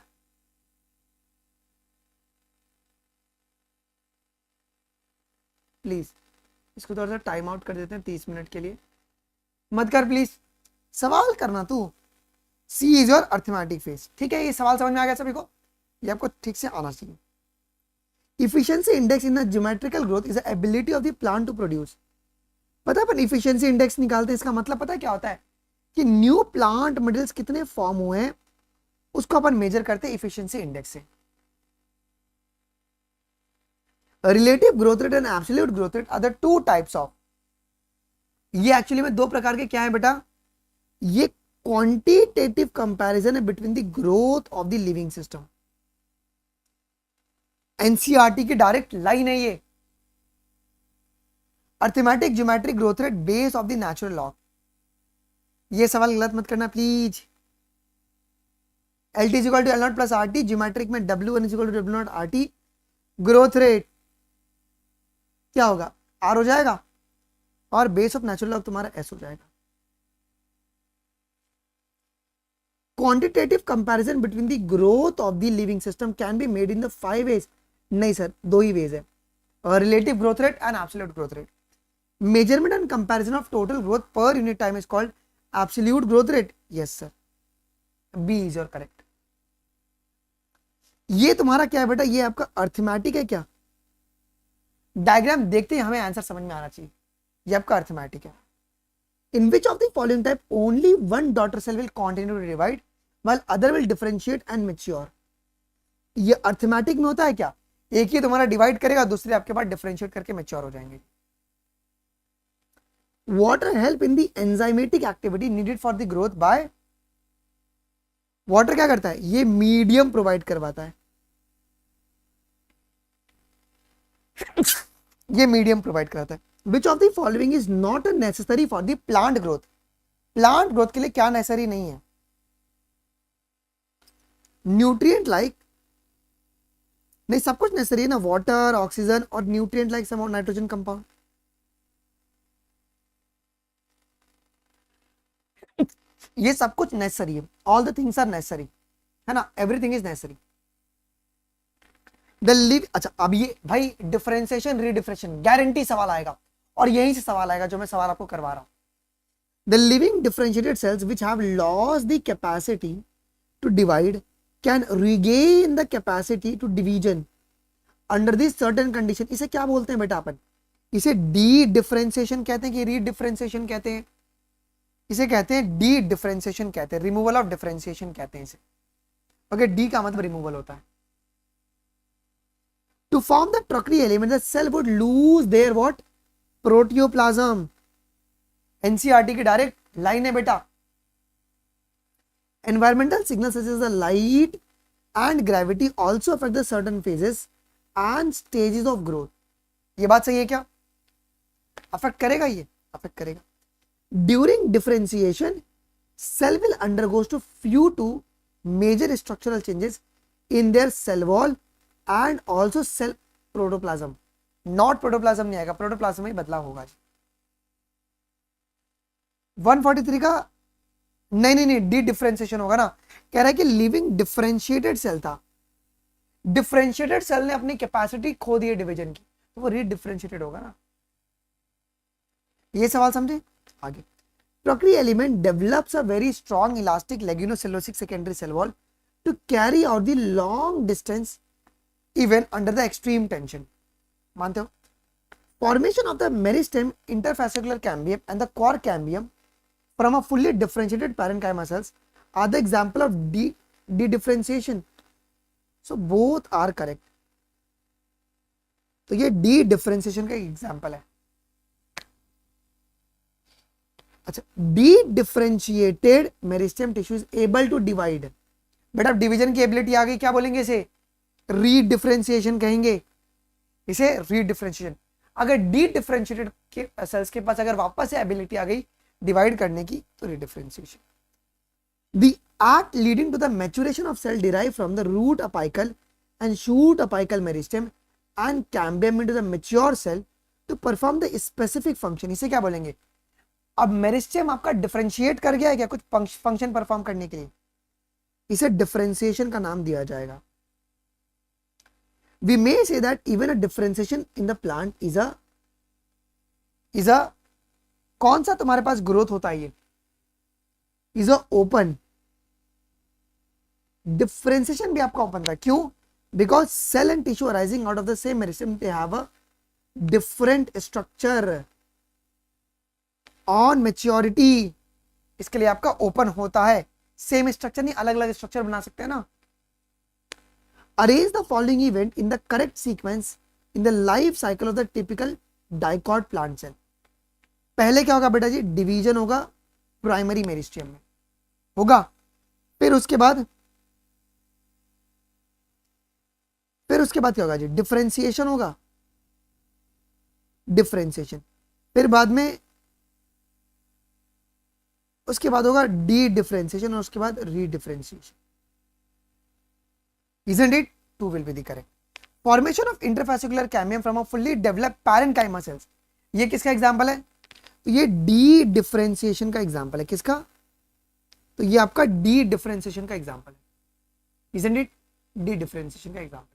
प्लीज इसको थोड़ा सा टाइम आउट कर देते हैं 30 मिनट के लिए, मत कर प्लीज, सवाल करना तू। सी इज योर अर्थमेटिक फेस, ठीक है, ये सवाल समझ में आ गया सभी को, ये आपको ठीक से आना चाहिए। Efficiency index in the geometrical growth is the ability of the plant to produce। पता है अपन efficiency index निकालते हैं, इसका मतलब पता है क्या होता है कि न्यू प्लांट मॉडल्स कितने फॉर्म हुए हैं, उसको अपन मेजर करते हैं efficiency index से। Relative growth rate and absolute growth rate are the two types of, ये एक्चुअली में दो प्रकार के क्या है बेटा, ये क्वांटिटेटिव कंपैरिजन है between the growth of the living system. NCERT की डायरेक्ट लाइन है ये। Arithmetic geometric growth rate base of the natural law, ये सवाल गलत मत करना please. L T is equal to L naught plus R T, geometric में W one is equal to W naught R T, growth rate क्या होगा, R हो जाएगा, और बेस ऑफ नेचुरल लॉ तुम्हारा एस हो जाएगा। Quantitative comparison between the growth of the living system can be made in the 5 ways, नहीं sir, दो ही वेज है, relative growth rate and absolute growth rate. Measurement and comparison of total growth per unit time is called absolute growth rate. Yes sir, B is your correct. ये तुम्हारा क्या है बेटा, ये आपका अर्थमेटिक है क्या, डायग्राम देखते ही हमें आंसर समझ में आना चाहिए। ये आपका अर्थमेटिक है। In which of the following type only one daughter cell will continue to divide while other will differentiate and mature। ये अर्थमेटिक में होता है क्या, एक ही तुम्हारा डिवाइड करेगा, दूसरे आपके पास डिफरेंशिएट करके मैच्योर हो जाएंगे। Water help in the enzymatic activity needed for the growth by, water क्या करता है, ये मीडियम प्रोवाइड करवाता है, ये मीडियम प्रोवाइड कराता है। Which of the following is not necessary for the plant growth? Plant growth के लिए क्या नेसेसरी नहीं है, न्यूट्रिएंट लाइक, नहीं सब कुछ नेसेसरी है ना, वाटर, ऑक्सीजन और nutrient like some nitrogen compound. ये सब कुछ नेसेसरी है, all the things are necessary, है ना, everything is necessary. The live, अच्छा अब ये भाई डिफरेंशिएशन रीडिफरेंशिएशन गारंटी सवाल आएगा, और यहीं से सवाल आएगा जो मैं सवाल आपको करवा रहा हूं। The living differentiated cells which have lost the capacity to divide can regain the capacity to division under this certain condition. इसे क्या बोलते हैं बेटा अपन, इसे डी डिफरेंशिएशन कहते हैं कि रीडिफरेंशिएशन कहते हैं, इसे कहते हैं डी डिफरेंशिएशन कहते हैं, रिमूवल ऑफ डिफरेंशिएशन कहते हैं इसे। ओके, डी का मतलब रिमूवल होता है। To form the tertiary element the cell would lose their what, protoplasm. NCERT की डायरेक्ट लाइन है बेटा। Environmental signal such as the light and gravity also affect the certain phases and stages of growth. ये बात सही है क्या, affect करेगा, ये अफेक्ट करेगा। During differentiation cell will undergoes to few to major structural changes in their cell wall and also cell protoplasm. Not protoplasm नहीं आएगा, प्रोटोप्लाज्म में बदलाव होगा। 143 का नहीं, डी डिफरेंशिएशन होगा ना, कह रहा है कि लिविंग डिफरेंशिएटेड सेल था, डिफरेंशिएटेड सेल ने अपनी कैपेसिटी खो दी है डिवीजन की, तो वो रीडिफरेंशिएटेड होगा ना। ये सवाल समझे आगे। Tertiary element develops a very strong elastic lignocellulosic secondary cell wall to carry out the long distance even under the extreme tension. मानते हो? Formation of the meristem, interfascicular cambium and the core cambium from a fully differentiated parenchyma cells are the example of de-differentiation. So both are correct. तो ये de-differentiation का example है। अच्छा, de-differentiated meristem tissue is able to divide बेटा division की ability आ गई, क्या बोलेंगे इसे? रीडिफरेंशिएशन कहेंगे इसे, रीडिफरेंशिएशन। अगर डी डिफरेंशिएटेड के सेल्स के पास अगर वापस से एबिलिटी आ गई डिवाइड करने की तो रीडिफरेंशिएशन। The act leading to the maturation of cell derived from the root apical and shoot apical meristem and cambium into the mature cell to perform the specific function, इसे क्या बोलेंगे? अब मेरिस्टेम आपका differentiate कर गया है क्या कुछ फंक्शन परफॉर्म करने के लिए, इसे डिफरेंशिएशन का नाम दिया जाएगा। We may say that even a differentiation in the plant is a कौन सा तुम्हारे पास ग्रोथ होता है, ये is a open डिफरेंशिएशन भी आपका ओपन था, क्यों? Because cell and tissue arising out of the same meristem they have a different structure on maturity, इसके लिए आपका ओपन होता है। सेम स्ट्रक्चर नहीं, अलग अलग स्ट्रक्चर बना सकते हैं ना। Arrange the following event in the correct sequence in the life cycle of the typical dicot plant cell. पहले क्या होगा बेटा जी? डिवीजन होगा प्राइमरी मेरिस्टेम में होगा, फिर उसके बाद क्या होगा जी? डिफरेंशिएशन होगा, डिफरेंशिएशन, फिर बाद में उसके बाद होगा डी डिफरेंशिएशन और उसके बाद रीडिफरेंशिएशन। Isn't it? 2 will be the correct. Formation of interfascicular cambium from a fully developed parenchyma cells. ये किसका एग्जांपल है? तो ये डी डिफरेंशिएशन का एग्जांपल है। किसका? तो ये आपका डी डिफरेंशिएशन का एग्जांपल है। Isn't it? डी डिफरेंशिएशन का एग्जांपल,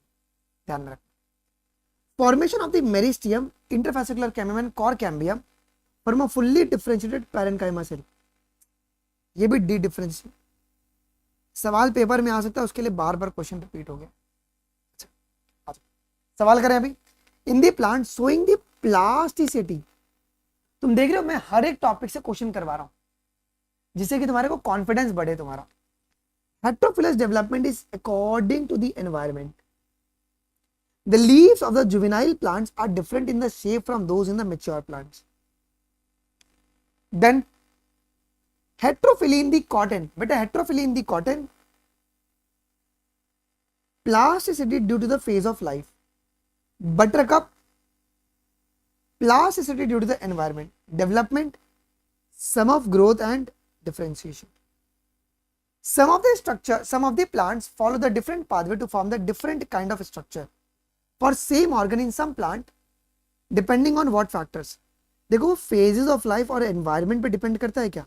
ध्यान रख। Formation of the meristeum, interfascicular cambium and core cambium from a fully differentiated parenchyma cell. ये भी डी डिफरेंशिएशन सवाल पेपर में आ सकता है, उसके लिए बार बार क्वेश्चन रिपीट हो गया। अच्छा, सवाल करें अभी। In the plant showing the plasticity, तुम देख रहे हो मैं हर एक टॉपिक से क्वेश्चन करवा रहा हूं जिससे कि तुम्हारे को कॉन्फिडेंस बढ़े तुम्हारा। Heterophyllous development is according to the environment. The leaves of the juvenile plants are different in the shape from those in the mature plants. Then heterophyly in the cotton, बेटा heterophyly in the cotton, plasticity due to the phase of life. Buttercup, plasticity due to the environment. Development, sum of growth and differentiation. Some of the plants follow the different pathway to form the different kind of structure for same organ in some plant depending on what factors. देखो phases of life और environment पे depend करता है क्या?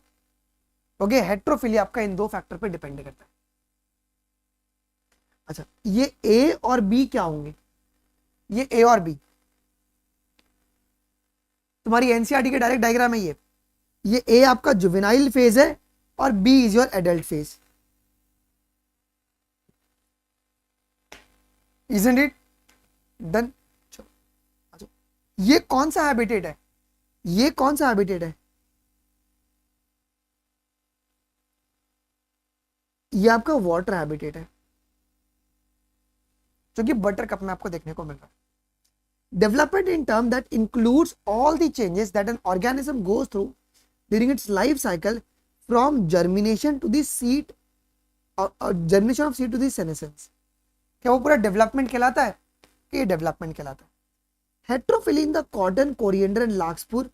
Okay, heterophylly आपका इन दो factor पे depend करता है। अच्छा, ये ए और बी क्या होंगे? ये ए और बी तुम्हारी एनसीईआरटी के डायरेक्ट डायग्राम है। ये ए आपका जुवेनाइल फेज है और B is your adult phase. Isn't it? Done. अच्छा, ये कौन सा हैबिटेट है? ये कौन सा हैबिटेट है? ये आपका वाटर हैबिटेट है जो कि बटर कप में आपको देखने को मिल रहा है। Development in term that includes all the changes that an organism goes through during its life cycle from germination to the seed, germination of seed to the senescence. क्या वो पूरा डेवलपमेंट कहलाता है? ये डेवलपमेंट कहलाता है। Heterophylly in the cotton, coriander and larkspur,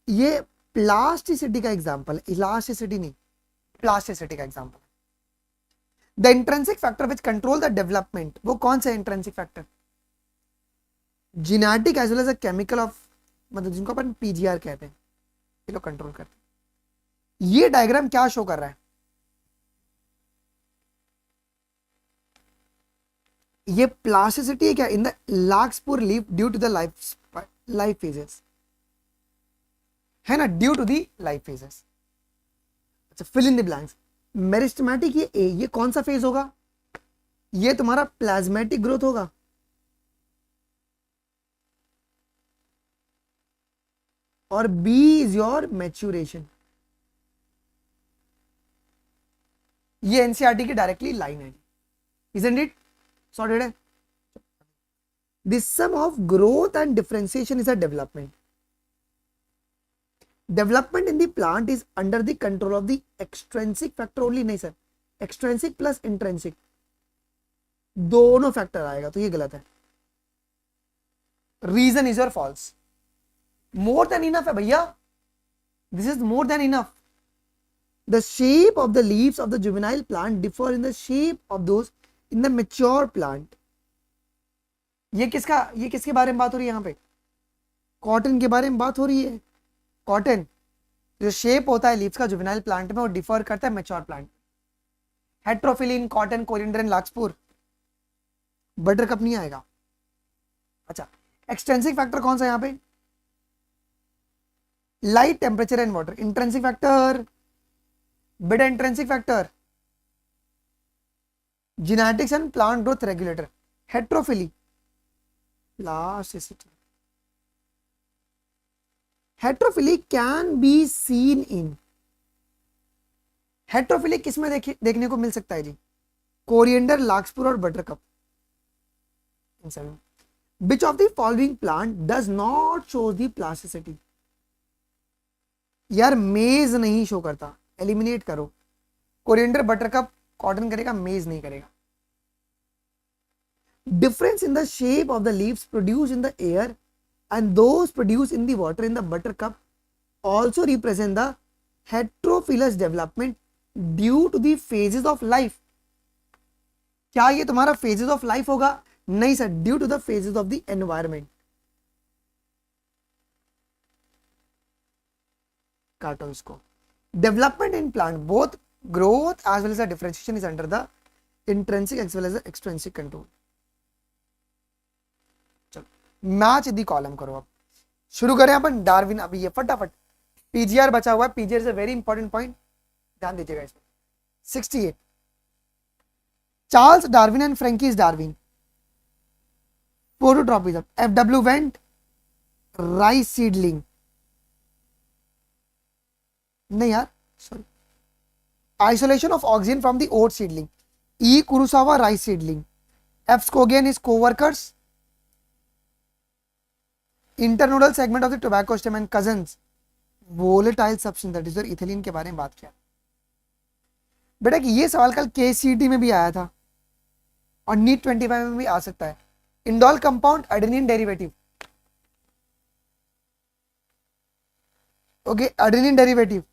ये plasticity का एग्जांपल है। इलास्टिसिटी नहीं, प्लास्टिसिटी का example. The intrinsic factor which control the development, वो कौन सा intrinsic factor? Genetic as well as a chemical of, मतलब जिनको अपन पीजीआर कहते हैं, ये लोग कंट्रोल करते हैं। ये डायग्राम क्या शो कर रहा है? ये प्लास्टिसिटी है क्या in the larkspur leaf due to the life phases, है ना, due to the life phases. अच्छा, fill in the blanks. Meristematic ये ए, ये कौन सा फेज होगा? ये तुम्हारा प्लाज्मेटिक ग्रोथ होगा। और बी इज योर मैच्यूरेशन। ये एनसीईआरटी की डायरेक्टली लाइन है। Isn't it? Sorted है। The sum of growth and differentiation is a development. Development in the plant is under the control of the extrinsic factor only, नहीं sir, extrinsic plus intrinsic दोनों factor आएगा, तो ये गलत है। Reason is your false. More than enough है भैया, this is more than enough. The shape of the leaves of the juvenile plant differ in the shape of those in the mature plant. ये किसके बारे में बात हो रही है यहाँ पे? कॉटन के बारे में बात हो रही है। कॉटन जो शेप होता है लीव्स का जुवेनाइल प्लांट में वो डिफर करता है mature plant. Heterophylly in, cotton, coriander and larkspur, buttercup नहीं आएगा। अच्छा, एक्सटेंसिव फैक्टर कौन सा यहाँ पे? Light, temperature and water. Intrinsic factor बेटा, intrinsic factor genetics and plant growth regulator. Heterophylly, plasticity. Heterophylly can be seen in, heterophylly किसमें देखने को मिल सकता है जी? कोरिएंडर, लार्कस्पूर और buttercup. Which of the following plant does not show the plasticity? यार मेज नहीं शो करता, एलिमिनेट करो। कोरिएंडर, बटरकप, कॉटन करेगा, मेज नहीं करेगा। Difference in the shape of the leaves produced in the air and those produced in the water in the buttercup also represent the heterophilous development due to the phases of life. क्या ये तुम्हारा phases of life होगा? नहीं sir, due to the phases of the environment. काटो इसको। Development in plant both growth as well as the differentiation is under the intrinsic as well as the extrinsic control. चलो match the column करो। अब शुरू करें अपन Darwin. अभी ये फटाफट पीजीआर बचा हुआ है। PGR is a very important point, ध्यान दीजिएगा इसमें। 68 Charles Darwin and Francis Darwin Phototropism. FW went rice seedling. नहीं यार, sorry. Isolation of oxygen from the oat seedling. E. Kurosawa rice seedling. F. Skogian is co-workers. Internodal segment of the tobacco stem and cousins. Volatile substance that is your ethylene के बारे में बात किया। बेटा कि ये सवाल कल KCET में भी आया था और नीट 25 में भी आ सकता है। Indole compound, adenine derivative. Okay, adenine derivative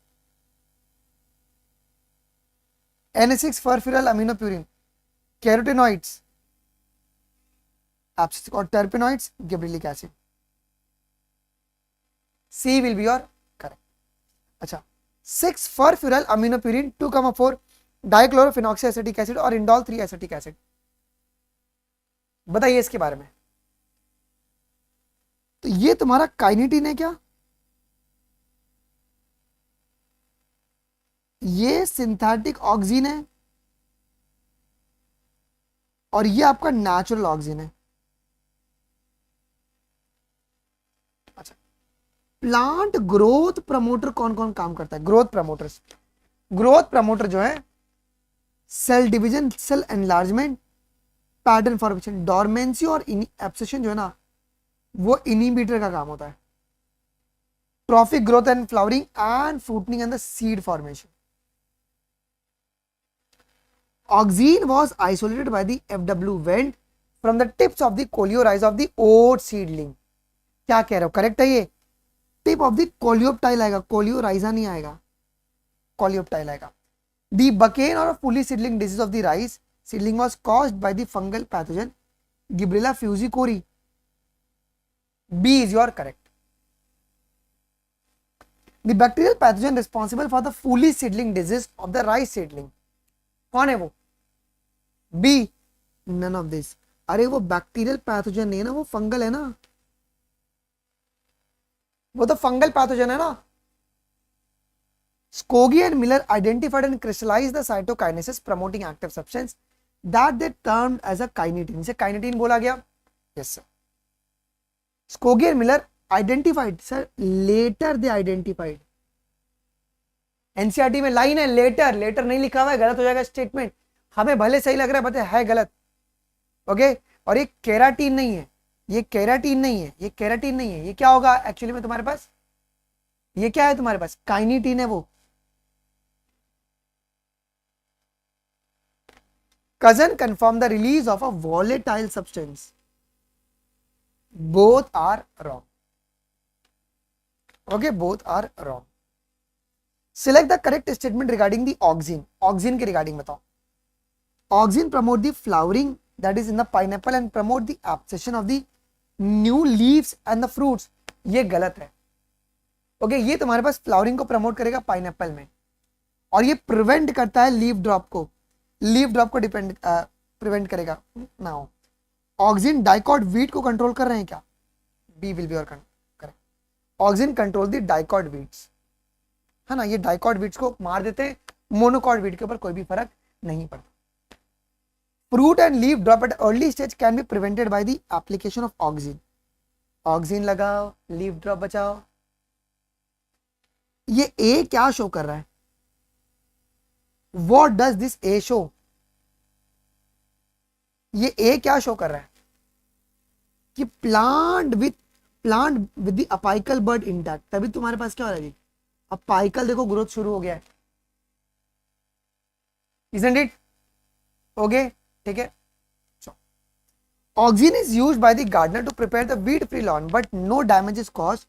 NH6 furfuryl aminopurine, carotenoids, abscisic और terpenoids, gibberellic acid. C will be your correct. अच्छा, 6 furfuryl aminopurine, 2,4 dichlorophenoxy acetic acid और इंडोल 3 एसिटिक एसिड। बताइए इसके बारे में। तो ये तुम्हारा काइनेटिन है क्या? ये सिंथेटिक ऑक्सीजन है और ये आपका नेचुरल ऑक्सीजन है। अच्छा, प्लांट ग्रोथ प्रमोटर कौन कौन काम करता है? Growth promoters. ग्रोथ प्रमोटर जो है cell division, cell enlargement, pattern formation, dormancy और एब्सेशन जो है ना वो इनिबिटर का काम होता है। Tropic growth and flowering and fruiting and the seed formation. Auxin was isolated by the F W Went from the tips of the coleorhiza of the oat seedling. क्या कह रहे हो? करेक्ट है ये। टिप ऑफ द कोलियोप्टाइल आएगा, coleorhiza नहीं आएगा, coleoptile आएगा। द बकेन और fully seedling disease of the rice seedling was caused by the fungal pathogen Gibberella fusicori. B is your correct. The bacterial pathogen responsible for the fully seedling disease of the rice seedling. कौन है वो? B. None of this. अरे वो bacterial pathogen नहीं है ना, वो fungal है ना, वो तो फंगल पैथोजन है ना। Skogie and Miller identified and crystallized the cytokinesis promoting active substance that they termed as a kinetin. इसे kinetin बोला गया। Yes sir. Skogie and Miller identified, sir later they identified. NCERT में line है letter, letter नहीं लिखा हुआ है, गलत हो जाएगा स्टेटमेंट। हमें भले सही लग रहा है, बट है गलत। ओके, और ये केराटीन नहीं है, ये केराटीन नहीं है, ये केराटीन नहीं है। ये क्या होगा एक्चुअली में तुम्हारे पास? ये क्या है तुम्हारे पास? काइनेटिन है वो। cousin confirm the release of a volatile substance. Both are wrong. Okay, both are wrong. Select the correct statement regarding the auxin. Auxin के regarding बताओ. Auxin promote the flowering that is in the pineapple and promote the abscission of the new leaves and the fruits. ये गलत है. Okay ये तुम्हारे पास flowering को promote करेगा pineapple में, और ये प्रिवेंट करता है लीफ ड्रॉप को. लीफ ड्रॉप को प्रिवेंट करेगा. नाउ ऑक्सिन डाइकॉट वीट को कंट्रोल कर रहे हैं क्या? बी विल बी और करेक्ट. ऑक्सिन कंट्रोल दी डाइकॉट वीट्स, है ना. ये डाइकॉट वीट्स को मार देते हैं, मोनोकॉट वीट के ऊपर कोई भी फर्क नहीं पड़ता. Fruit and leaf drop at early stage can be prevented by the application of auxin. Auxin लगाओ, लीफ ड्रॉप बचाओ. ये ए क्या शो कर रहा है? What does this A show? ये A क्या शो कर रहा है? कि plant with the apical bird intact. तभी तुम्हारे पास क्या हो रहा है? अपाइकल देखो ग्रोथ शुरू हो गया है. Isn't it? Okay, ठीक है. Auxin is used by the gardener to prepare the weed-free lawn, but no damage is caused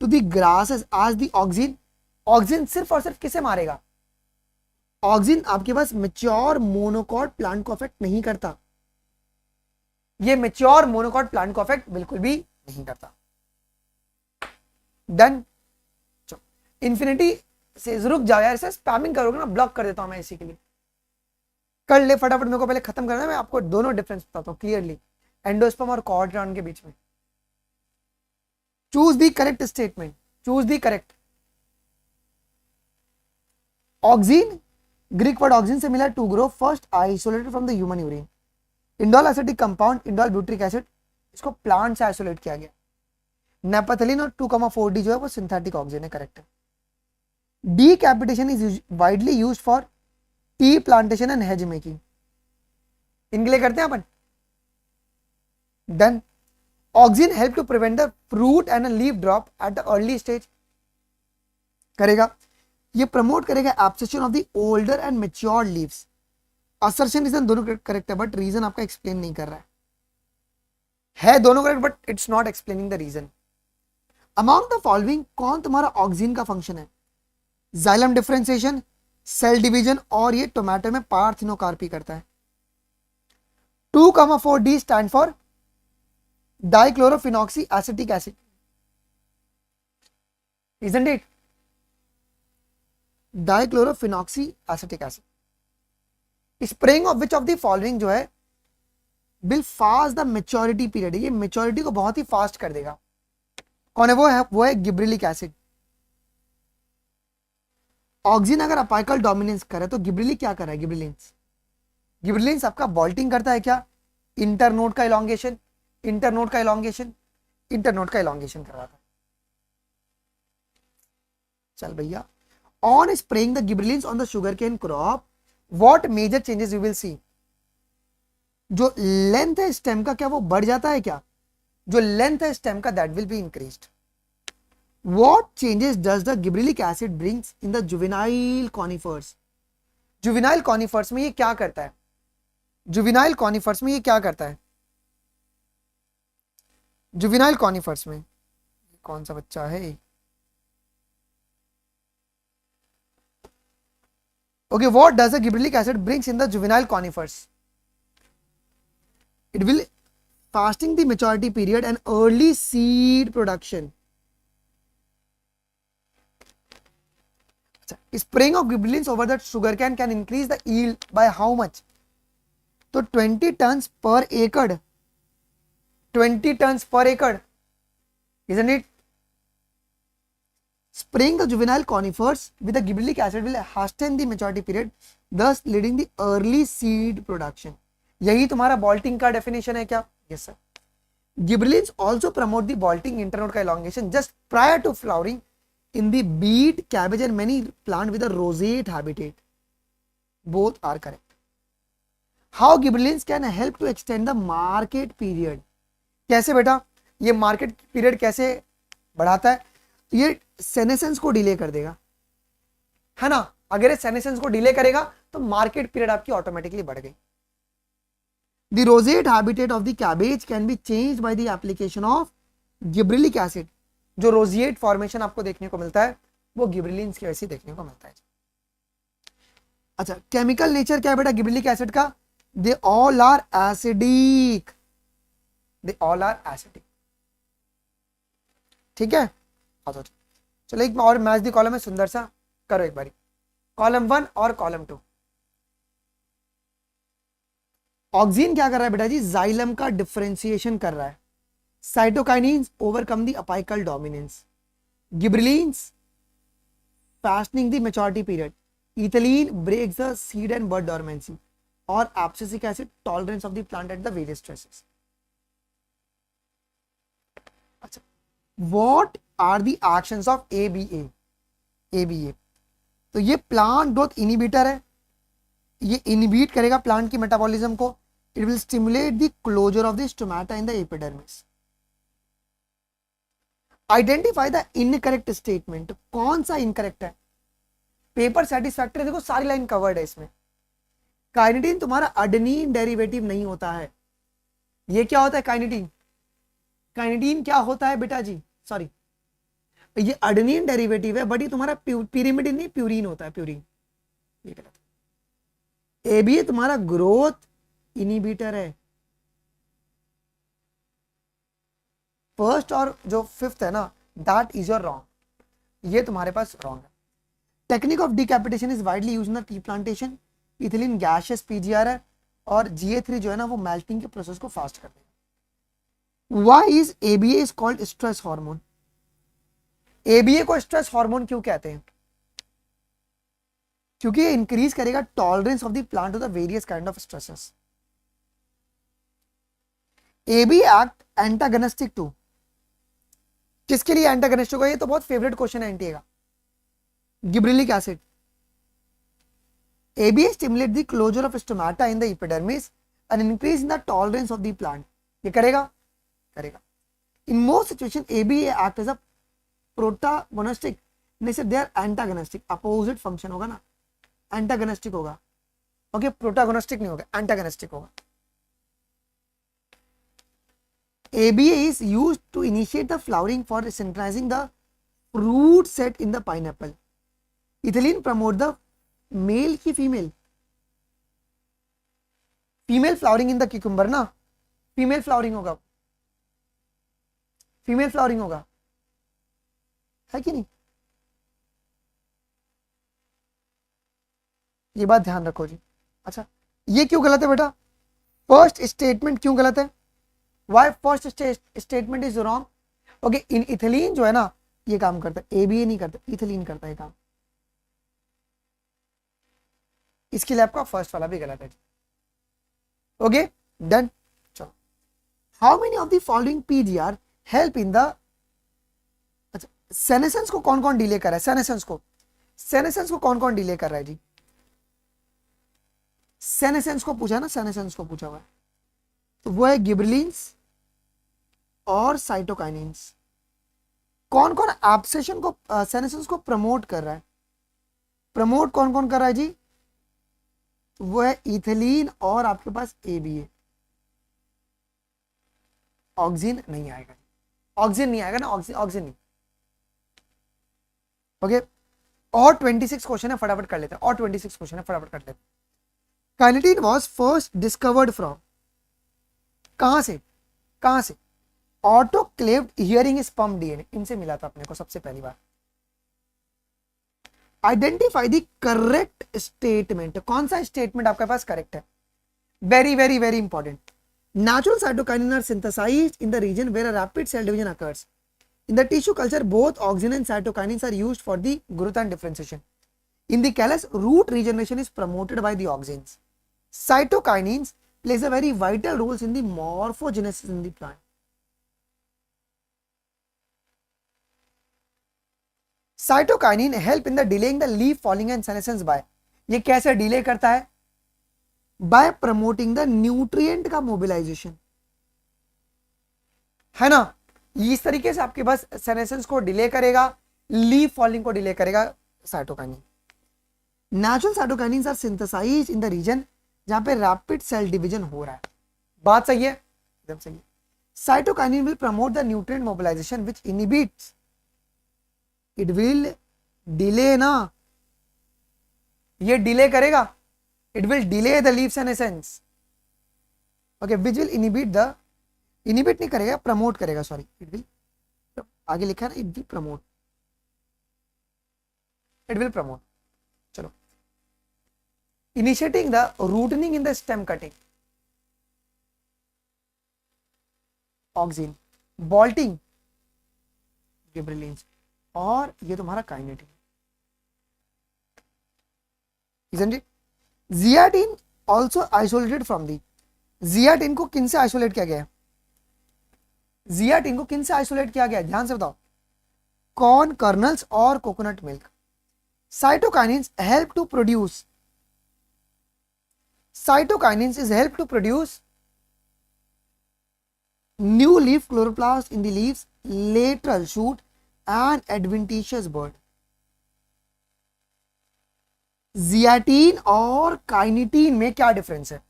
to the grasses as the auxin. Auxin सिर्फ और सिर्फ किसे मारेगा? ऑक्सिन आपके पास मेच्योर मोनोकॉट प्लांट को अफेक्ट नहीं करता. ये मेच्योर मोनोकॉट प्लांट को अफेक्ट बिल्कुल भी नहीं करता. डन. इन्फिनिटी से रुक जाओ यार, इसे स्पैमिंग करोगे ना ब्लॉक कर देता हूं मैं इसी के लिए. कर ले फटाफट, मेरे को पहले खत्म करना है. मैं आपको दोनों डिफरेंस बताता हूं क्लियरली एंडोस्पर्म और कॉर्ड के बीच में. Choose the correct statement. Choose the correct. Auxin, Greek word auxin से मिला to grow, first isolated from the human urine. Indole acetic compound, indole butyric acid, इसको प्लांट से आइसोलेट किया गया. नेपथलीन और 2,4-D जो है वो सिंथेटिक ऑक्सिन है. करेक्ट है. Decapitation is widely used for tea plantation and hedge making. इनके लिए करते हैं अपन. Done. Auxin help to prevent the fruit and leaf drop at the early stage. करेगा. ये प्रमोट करेगा abscission of the older and mature leaves. Assertion reason दोनों correct है, बट रीजन आपका एक्सप्लेन नहीं कर रहा है दोनों correct, but it's not explaining the reason. Among the following कौन तुम्हारा ऑक्सिन का फंक्शन है? जाइलम डिफरेंशिएशन, सेल डिवीजन, और ये टोमेटो में पार्थिनोकार्पी करता है. 2,4-D stand for dichlorophenoxy acetic acid. Isn't it? Dichlorophenoxy acetic acid. Spraying of which of the following जो है will fast the maturity period. ये मेच्योरिटी को बहुत ही फास्ट कर देगा. कौन है? वो है गिब्रेलिक एसिड. ऑक्सिन अगर अपाइकल डोमिनेंस करे तो गिब्रेलिक क्या कर रहा है? गिब्रेलिन्स आपका बॉल्टिंग करता है क्या? इंटरनोड का इलॉन्गेशन करवाता है. चल भैया. On spraying the gibberellins on the sugarcane crop, what major changes you will see? जो लेंथ है स्टेम का क्या वो बढ़ जाता है क्या? जो लेंथ है स्टेम का that will be increased. What changes does the gibberellic acid brings in the juvenile conifers? Juvenile conifers में ये क्या करता है? जुवेनाइल कॉनिफर्स में कौन सा बच्चा है? Okay, what does the gibberellic acid brings in the juvenile conifers? It will fasting the maturity period and early seed production. Spraying of gibberellins over the sugarcane can increase the yield by how much? तो 20 tons per acre. 20 tons per acre. Isn't it? Spraying the juvenile conifers with the gibberellic acid will hasten the maturity period, thus leading the early seed production. यही तुम्हारा bolting का definition है क्या? Yes sir. Gibberellins also promote the bolting internode का elongation just prior to flowering in the beet, cabbage and many plant with a roseate habitat. Both are correct. How gibberellins can help to extend the market period? कैसे बेटा? ये market period कैसे बढ़ाता है? ये senescence को delay कर देगा, है ना. अगर ये सेनेसेंस को डिले करेगा तो मार्केट पीरियड आपकी ऑटोमेटिकली बढ़ गई. The rosette habitat of the cabbage can be change by the application of gibberellic acid. जो रोजिएट फॉर्मेशन आपको देखने को मिलता है वो गिबरेलिन्स की वजह से देखने को मिलता है। अच्छा, केमिकल नेचर क्या है बेटा गिबरेलिक एसिड का? They all are acidic, they all are acidic. ठीक है, चलो एक और मैच दी कॉलम है सुंदर सा, करो एक बारी कॉलम 1 और कॉलम 2। ऑक्सीन क्या कर रहा है बेटा जी? जाइलम का डिफरेंशिएशन कर रहा है। Cytokinins overcome the apical dominance, gibberellins fastening the maturity period, ethylene breaks the seed and bud dormancy, और abscisic acid tolerance of the plant at the various stresses. अच्छा, what are the actions of ABA? ABA तो ये plant growth inhibitor है, ये inhibit करेगा plant की metabolism को। It will stimulate the closure of the stomata in the epidermis. Identify the incorrect statement. कौन सा इनकरेक्ट है? पेपर सेटिस्फैक्टरी, देखो सारी लाइन कवर्ड है इसमें। काइनेटिन तुम्हारा अडेनिन डेरिवेटिव नहीं होता है। ये क्या होता है काइनेटिन? काइनेटिन क्या होता है बेटा जी? सॉरी, ये अडेनिन डेरिवेटिव है, बट ये तुम्हारा पिरिमिडिन नहीं, प्यूरिन होता है, प्यूरिन। ये गलत है। ABA तुम्हारा ग्रोथ इनिबिटर है। फर्स्ट और जो फिफ्थ है ना, दैट इज योर रॉन्ग, ये तुम्हारे पास रॉन्ग है। Technique of decapitation is widely used in the tea plantation. Ethylene gaseous PGR है, और GA3 जो है ना वो मेल्टिंग के प्रोसेस को फास्ट कर देगा। Why is ABA is called stress hormone? ABA को स्ट्रेस हार्मोन क्यों कहते हैं? क्योंकि ये इंक्रीज करेगा tolerance of the plant to the various kind of stresses. ABA act antagonistic to, किसके लिए एंटागोनिस्टिक है? ये तो बहुत फेवरेट क्वेश्चन है एनटीए का। Gibberellic acid. ABA stimulate the closure of stomata in the epidermis and increase in the tolerance of the plant. ये करेगा? करेगा। In most situations, ABA act as a protagonistic, नहीं sir, they are antagonistic, opposite function होगा ना, antagonistic होगा। Okay, protagonistic नहीं होगा, antagonistic होगा। ABA is used to initiate the flowering for synchronizing the fruit set in the pineapple. Ethylene promote the male की female flowering in the cucumber ना, female flowering होगा, female flowering होगा, है कि नहीं? ये बात ध्यान रखो जी। अच्छा, ये क्यों गलत है बेटा? फर्स्ट स्टेटमेंट क्यों गलत है? Why first statement is wrong? Okay, in ethylene जो है ना ये काम करता है, ABA नहीं करता, इथिलीन करता है काम। इसके लिए आपका फर्स्ट वाला भी गलत है। Okay, done. चलो, how many of the following PGR help in the, अच्छा, सेनेसेंस को कौन कौन डिले कर रहा है? सेनेसेंस को कौन कौन डिले कर रहा है जी? सेनेसेंस को पूछा ना, सेनेसेंस को पूछा हुआ है, तो वो है गिबरेलिन्स और साइटोकाइनिन्स। कौन कौन एब्सेशन को, सेनेसेंस को प्रमोट कर रहा है? प्रमोट कौन कौन कर रहा है जी? वो है इथिलीन और आपके पास ABA। ऑक्सीजन नहीं आएगा, ऑक्सीजन नहीं आएगा ना, ऑक्सीजन नहीं। ओके, और 26 क्वेश्चन है, फटाफट कर लेते हैं, और 26 क्वेश्चन है, फटाफट कर लेते हैं। Kinetin was first discovered from, कहां से? कहां से? ऑटोक्लेव्ड हियरिंग स्पर्म DNA, इनसे मिला था अपने को सबसे पहली बार। Identify the correct statement. कौन सा स्टेटमेंट आपके पास करेक्ट है? Very very very important. Natural cytokinin are synthesized in the region where a rapid cell division occurs. In the tissue culture, both auxin and cytokinins are used for the growth and differentiation. In the callus, root regeneration is promoted by the auxins. Cytokinins plays a very vital role in the morphogenesis in the plant. Cytokinin help in the delaying the leaf falling and senescence by, ये कैसे delay करता है? By promoting the nutrient का mobilization, है ना। इस तरीके से आपके पास सेनेसेंस को डिले करेगा, लीफ फॉलिंग को डिले करेगा cytokinin. Natural cytokinins are synthesized in the region जहां पे रैपिड सेल डिवीजन हो रहा है। बात सही है, एकदम सही है। Cytokinin will promote the nutrient mobilization which inhibits, it will delay ना, ये डिले करेगा, it will delay the leaf senescence, okay, which will inhibit the, inhibit नहीं करेगा, प्रमोट करेगा, सॉरी, इट विल, आगे लिखा है it will promote, it will promote. चलो, initiating the rooting in the stem cutting, auxin, bolting, gibberellins, और ये तुम्हारा kinetin, isn't it? Zeatin also isolated from the, zeatin को किन से आइसोलेट किया गया है? जियाटिन को किन से आइसोलेट किया गया है? ध्यान से बताओ, कॉर्न कर्नल्स और coconut milk. Cytokinins help to produce, cytokinins is help to produce new leaf chloroplast in the leaves, lateral shoot and adventitious bud। जियाटीन और काइनेटीन में क्या डिफरेंस है?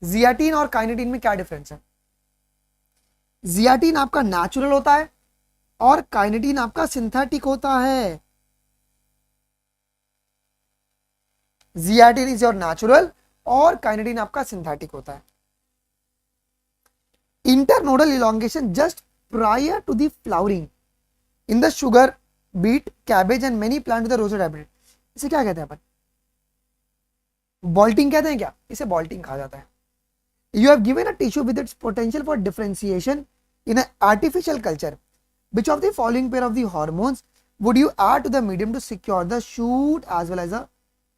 जियाटीन और काइनेटीन में क्या डिफरेंस है? जियाटीन आपका नेचुरल होता है और काइनेटीन आपका सिंथेटिक होता है। जियाटीन इज योर नेचुरल और काइनेटीन आपका सिंथेटिक होता है। Internodal elongation just prior to the flowering in the sugar beet, cabbage and many plants with the rosette hybrid। इसे क्या कहते हैं अपन? बॉल्टिंग कहते हैं क्या? इसे बॉल्टिंग कहा जाता है। You have given a tissue with its potential for differentiation in an artificial culture. Which of the following pair of the hormones would you add to the medium to secure the shoot as well as the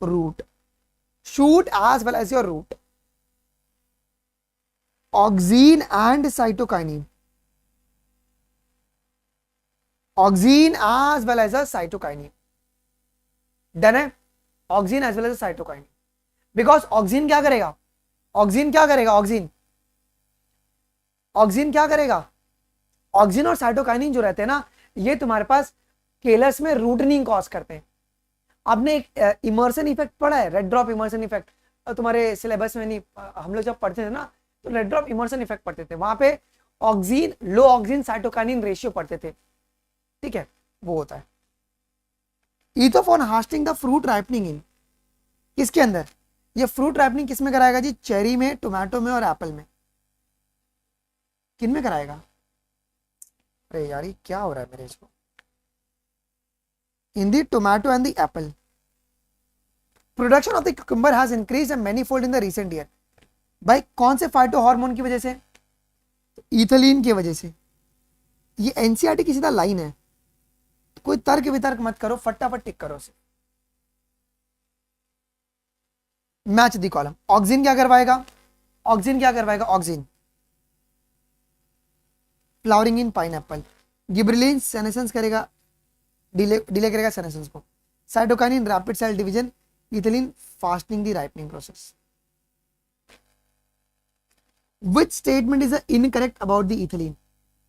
root? Shoot as well as your root. Auxin and cytokinin, auxin as well as a cytokinin, done है, auxin as well as a cytokinin, because auxin क्या करेगा, oxygen क्या करेगा, oxygen, oxygen क्या करेगा, oxygen और cytokinin जो रहते हैं ना, ये तुम्हारे पास केलस में रूटनिंग कॉज करते हैं। आपने एक इमर्सन इफेक्ट पढ़ा है, रेड ड्रॉप इमर्सन इफेक्ट, तुम्हारे सिलेबस में नहीं, हम लोग जब पढ़ते थे ना तो रेड ड्रॉप इमर्सन इफेक्ट पढ़ते थे, वहां पे ऑक्सीन, लो ऑक्सीन साइटोकाइनिन रेशियो पढ़ते थे, ठीक है, वो होता है। इथोफोन हास्टिंग द फ्रूट राइपनिंग इन, किसके अंदर? ये फ्रूट राइपनिंग किस में कराएगा जी? चेरी में, टोमेटो में और एप्पल में। किन में कराएगा? अरे यार ये क्या हो रहा है मेरे इसको? In the tomato and the apple. Production of the cucumber has increased manifold in the recent year. भाई कौन से फाइटो हार्मोन की वजह से? इथिलीन की वजह से। ये एनसीईआरटी की सीधा लाइन है, कोई तर्क वितर्क मत करो, फटाफट टिक करो उसे। Match the column. ऑक्सीन क्या करवाएगा? ऑक्सीन क्या करवाएगा? Auxin flowering in pineapple. Gibberellin senescence करेगा, डिले करेगा सेनेसेंस को। Cytokinin rapid cell division, ethylene fastening the ripening process. Which statement is incorrect about the ethylene?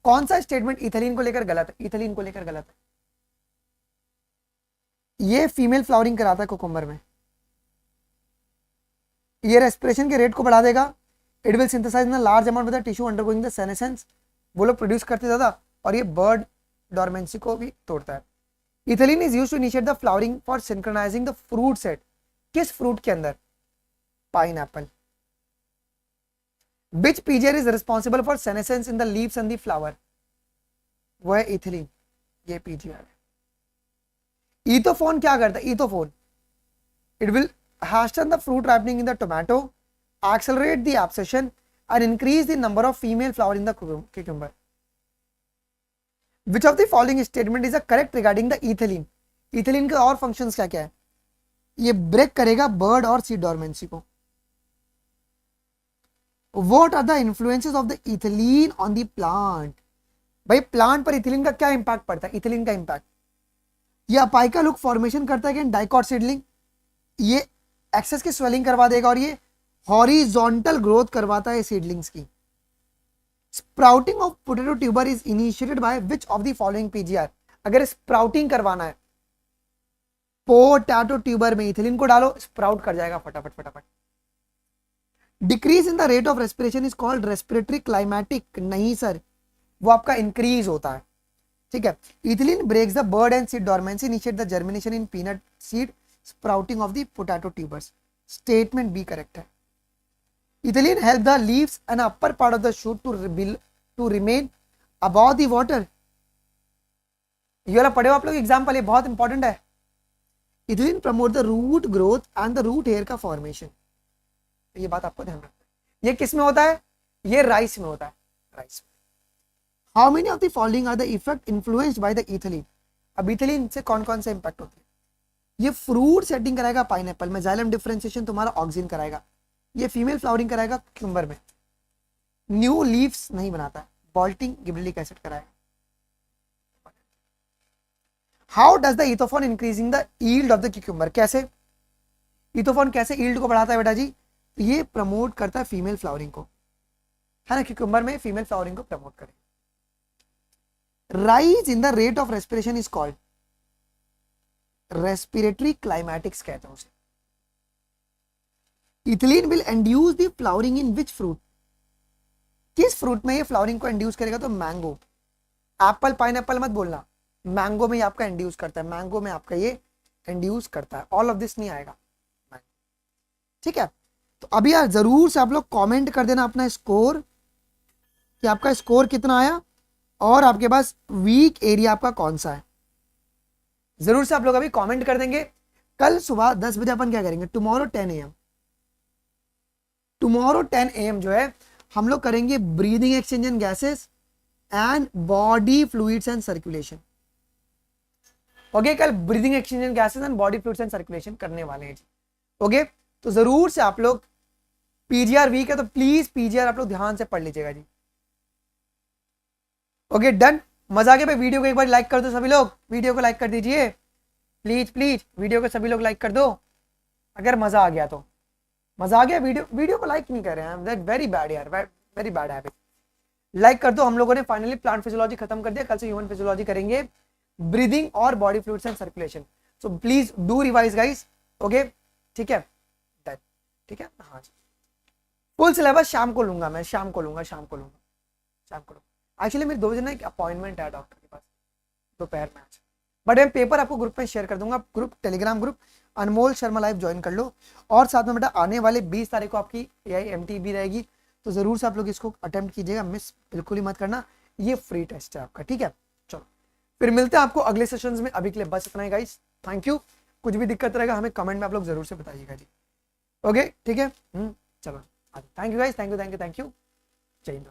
कौन सा स्टेटमेंट इथिलीन को लेकर गलत है? इथिलीन को लेकर गलत है। ये फीमेल फ्लावरिंग कराता है कुकुम्बर में, ये रेस्पिरेशन के रेट को बढ़ा देगा। It will synthesize in large amount with the tissue undergoing the senescence, वो लोग प्रोड्यूस करते ज्यादा, और ये बर्ड डॉर्मेंसी को भी तोड़ता है। Ethylene is used to initiate the flowering for synchronizing the fruit set. किस फ्रूट के अंदर? Pineapple. Which PGR is responsible for senescence in the leaves and the flower? वो है इथिलीन, ये PGR है। इथोफोन क्या करता है? इथोफोन, it will hasten the fruit ripening in the tomato, accelerate the abscission and increase the number of female flower in the cucumber. Which of the following statement is correct regarding the ethylene? Ethylene के और functions क्या क्या है? ये break करेगा bird और seed dormancy को। What are the influences of the ethylene on the plant? भाई प्लांट पर इथिलीन का क्या इंपैक्ट पड़ता है? इथिलीन का इंपैक्ट, ये अपाइका लुक फॉर्मेशन करता है, डाइकॉट सीडलिंग, ये एक्सेस की स्वेलिंग करवा देगा, और ये हॉरिजॉन्टल ग्रोथ करवाता है सीडलिंग्स की। Sprouting of potato tuber is initiated by which of the following PGR? अगर स्प्राउटिंग करवाना है पोटैटो ट्यूबर में, इथिलीन को डालो, स्प्राउट कर जाएगा फटाफट फटाफट। Decrease in the rate of respiration is called respiratory climacteric. नहीं सर, वो आपका इंक्रीज होता है, ठीक है। Ethylene breaks the bud and seed dormancy, initiate the germination in peanut seed sprouting of the potato tubers. Statement B correct है। Ethylene help the leaves and upper part of the shoot to remain above the water. ये वाला पढ़े हो आप लोग example, ये बहुत important है। Ethylene promote the root growth and the root hair का फॉर्मेशन। ये बात आपको ध्यान रखना है। ये किस में होता है? ये राइस में होता है, राइस में। How many of the following are the effect influenced by the ethylene? अब इथिलीन से कौन कौन से इंपैक्ट होते हैं? ये फ्रूट सेटिंग कराएगा पाइनएप्पल में, जाइलम डिफरेंशिएशन तुम्हारा ऑक्सिन कराएगा, ये फीमेल फ्लावरिंग कराएगा क्यूकम्बर में, न्यू लीव्स नहीं बनाता है, बॉल्टिंग गिबरेलिक एसिड कराएगा। How does the ethephon increasing the yield of the cucumber? कैसे इथोफॉन कैसे यील्ड को बढ़ाता है बेटा जी? ये प्रमोट करता है फीमेल फ्लावरिंग को, है ना, क्यूकम्बर में फीमेल फ्लावरिंग को प्रमोट करेगा। Rise in the rate of respiration is called respiratory climacterics कहते हैं उसे। Ethylene will induce the flowering in which fruit? किस फ्रूट में ये फ्लावरिंग को इंड्यूस करेगा? तो मैंगो। एप्पल पाइनएप्पल मत बोलना, मैंगो में ये आपका इंड्यूस करता है, मैंगो में आपका ये इंड्यूस करता है। ऑल ऑफ दिस नहीं आएगा, ठीक है। तो अभी यार जरूर से आप लोग कमेंट कर देना अपना स्कोर, कि आपका स्कोर कितना आया और आपके पास वीक एरिया आपका कौन सा है। जरूर से आप लोग अभी कमेंट कर देंगे। कल सुबह 10 बजे अपन क्या करेंगे? टुमारो 10 AM, टुमारो 10 AM जो है हम लोग करेंगे breathing exchange and gases and body fluids and circulation. Okay, कल breathing exchange and gases and body fluids and circulation करने वाले हैं जी। ओके, तो जरूर से आप लोग, पीजीआर वीक है तो प्लीज पीजीआर आप लोग ध्यान से पढ़ लीजिएगा जी। ओके डन, मजा आ गया भाई। वीडियो को एक बार लाइक कर दो सभी लोग, वीडियो को लाइक कर दीजिए प्लीज प्लीज, वीडियो को सभी लोग लाइक कर दो अगर मजा आ गया तो। मजा आ गया? वीडियो को लाइक नहीं कर रहे हैं, दैट वेरी बैड यार, वेरी बैड हैबिट। लाइक कर दो। हम लोगों ने फाइनली प्लांट फिजियोलॉजी खत्म कर दिया, कल से ह्यूमन फिजियोलॉजी करेंगे, ब्रीदिंग और body fluids and circulation. So please do revise guys. Okay ठीक है, ठीक है, हाँ जी। फुल सिलेबस शाम को लूंगा मैं, शाम को लूंगा। एक्चुअली मेरी 2 बजे ना एक अपॉइंटमेंट है डॉक्टर के पास दोपहर में आज, बट मैं पेपर आपको ग्रुप में शेयर कर दूंगा। ग्रुप टेलीग्राम ग्रुप अनमोल शर्मा लाइव ज्वाइन कर लो। और साथ में बेटा आने वाले 20 तारीख को आपकी AIMTB रहेगी, तो जरूर से आप लोग इसको अटेम्प्ट कीजिएगा, मिस बिल्कुल ही मत करना। ये फ्री टेस्ट है आपका, ठीक है। चलो फिर मिलते हैं आपको अगले सेशंस में। अभी के लिए बस इतना ही गाइस, थैंक यू। कुछ भी दिक्कत रहेगा हमें कमेंट में आप लोग जरूर से बताइएगा जी। ओके ठीक है, चलो thank you guys, thank you. जय हिंद।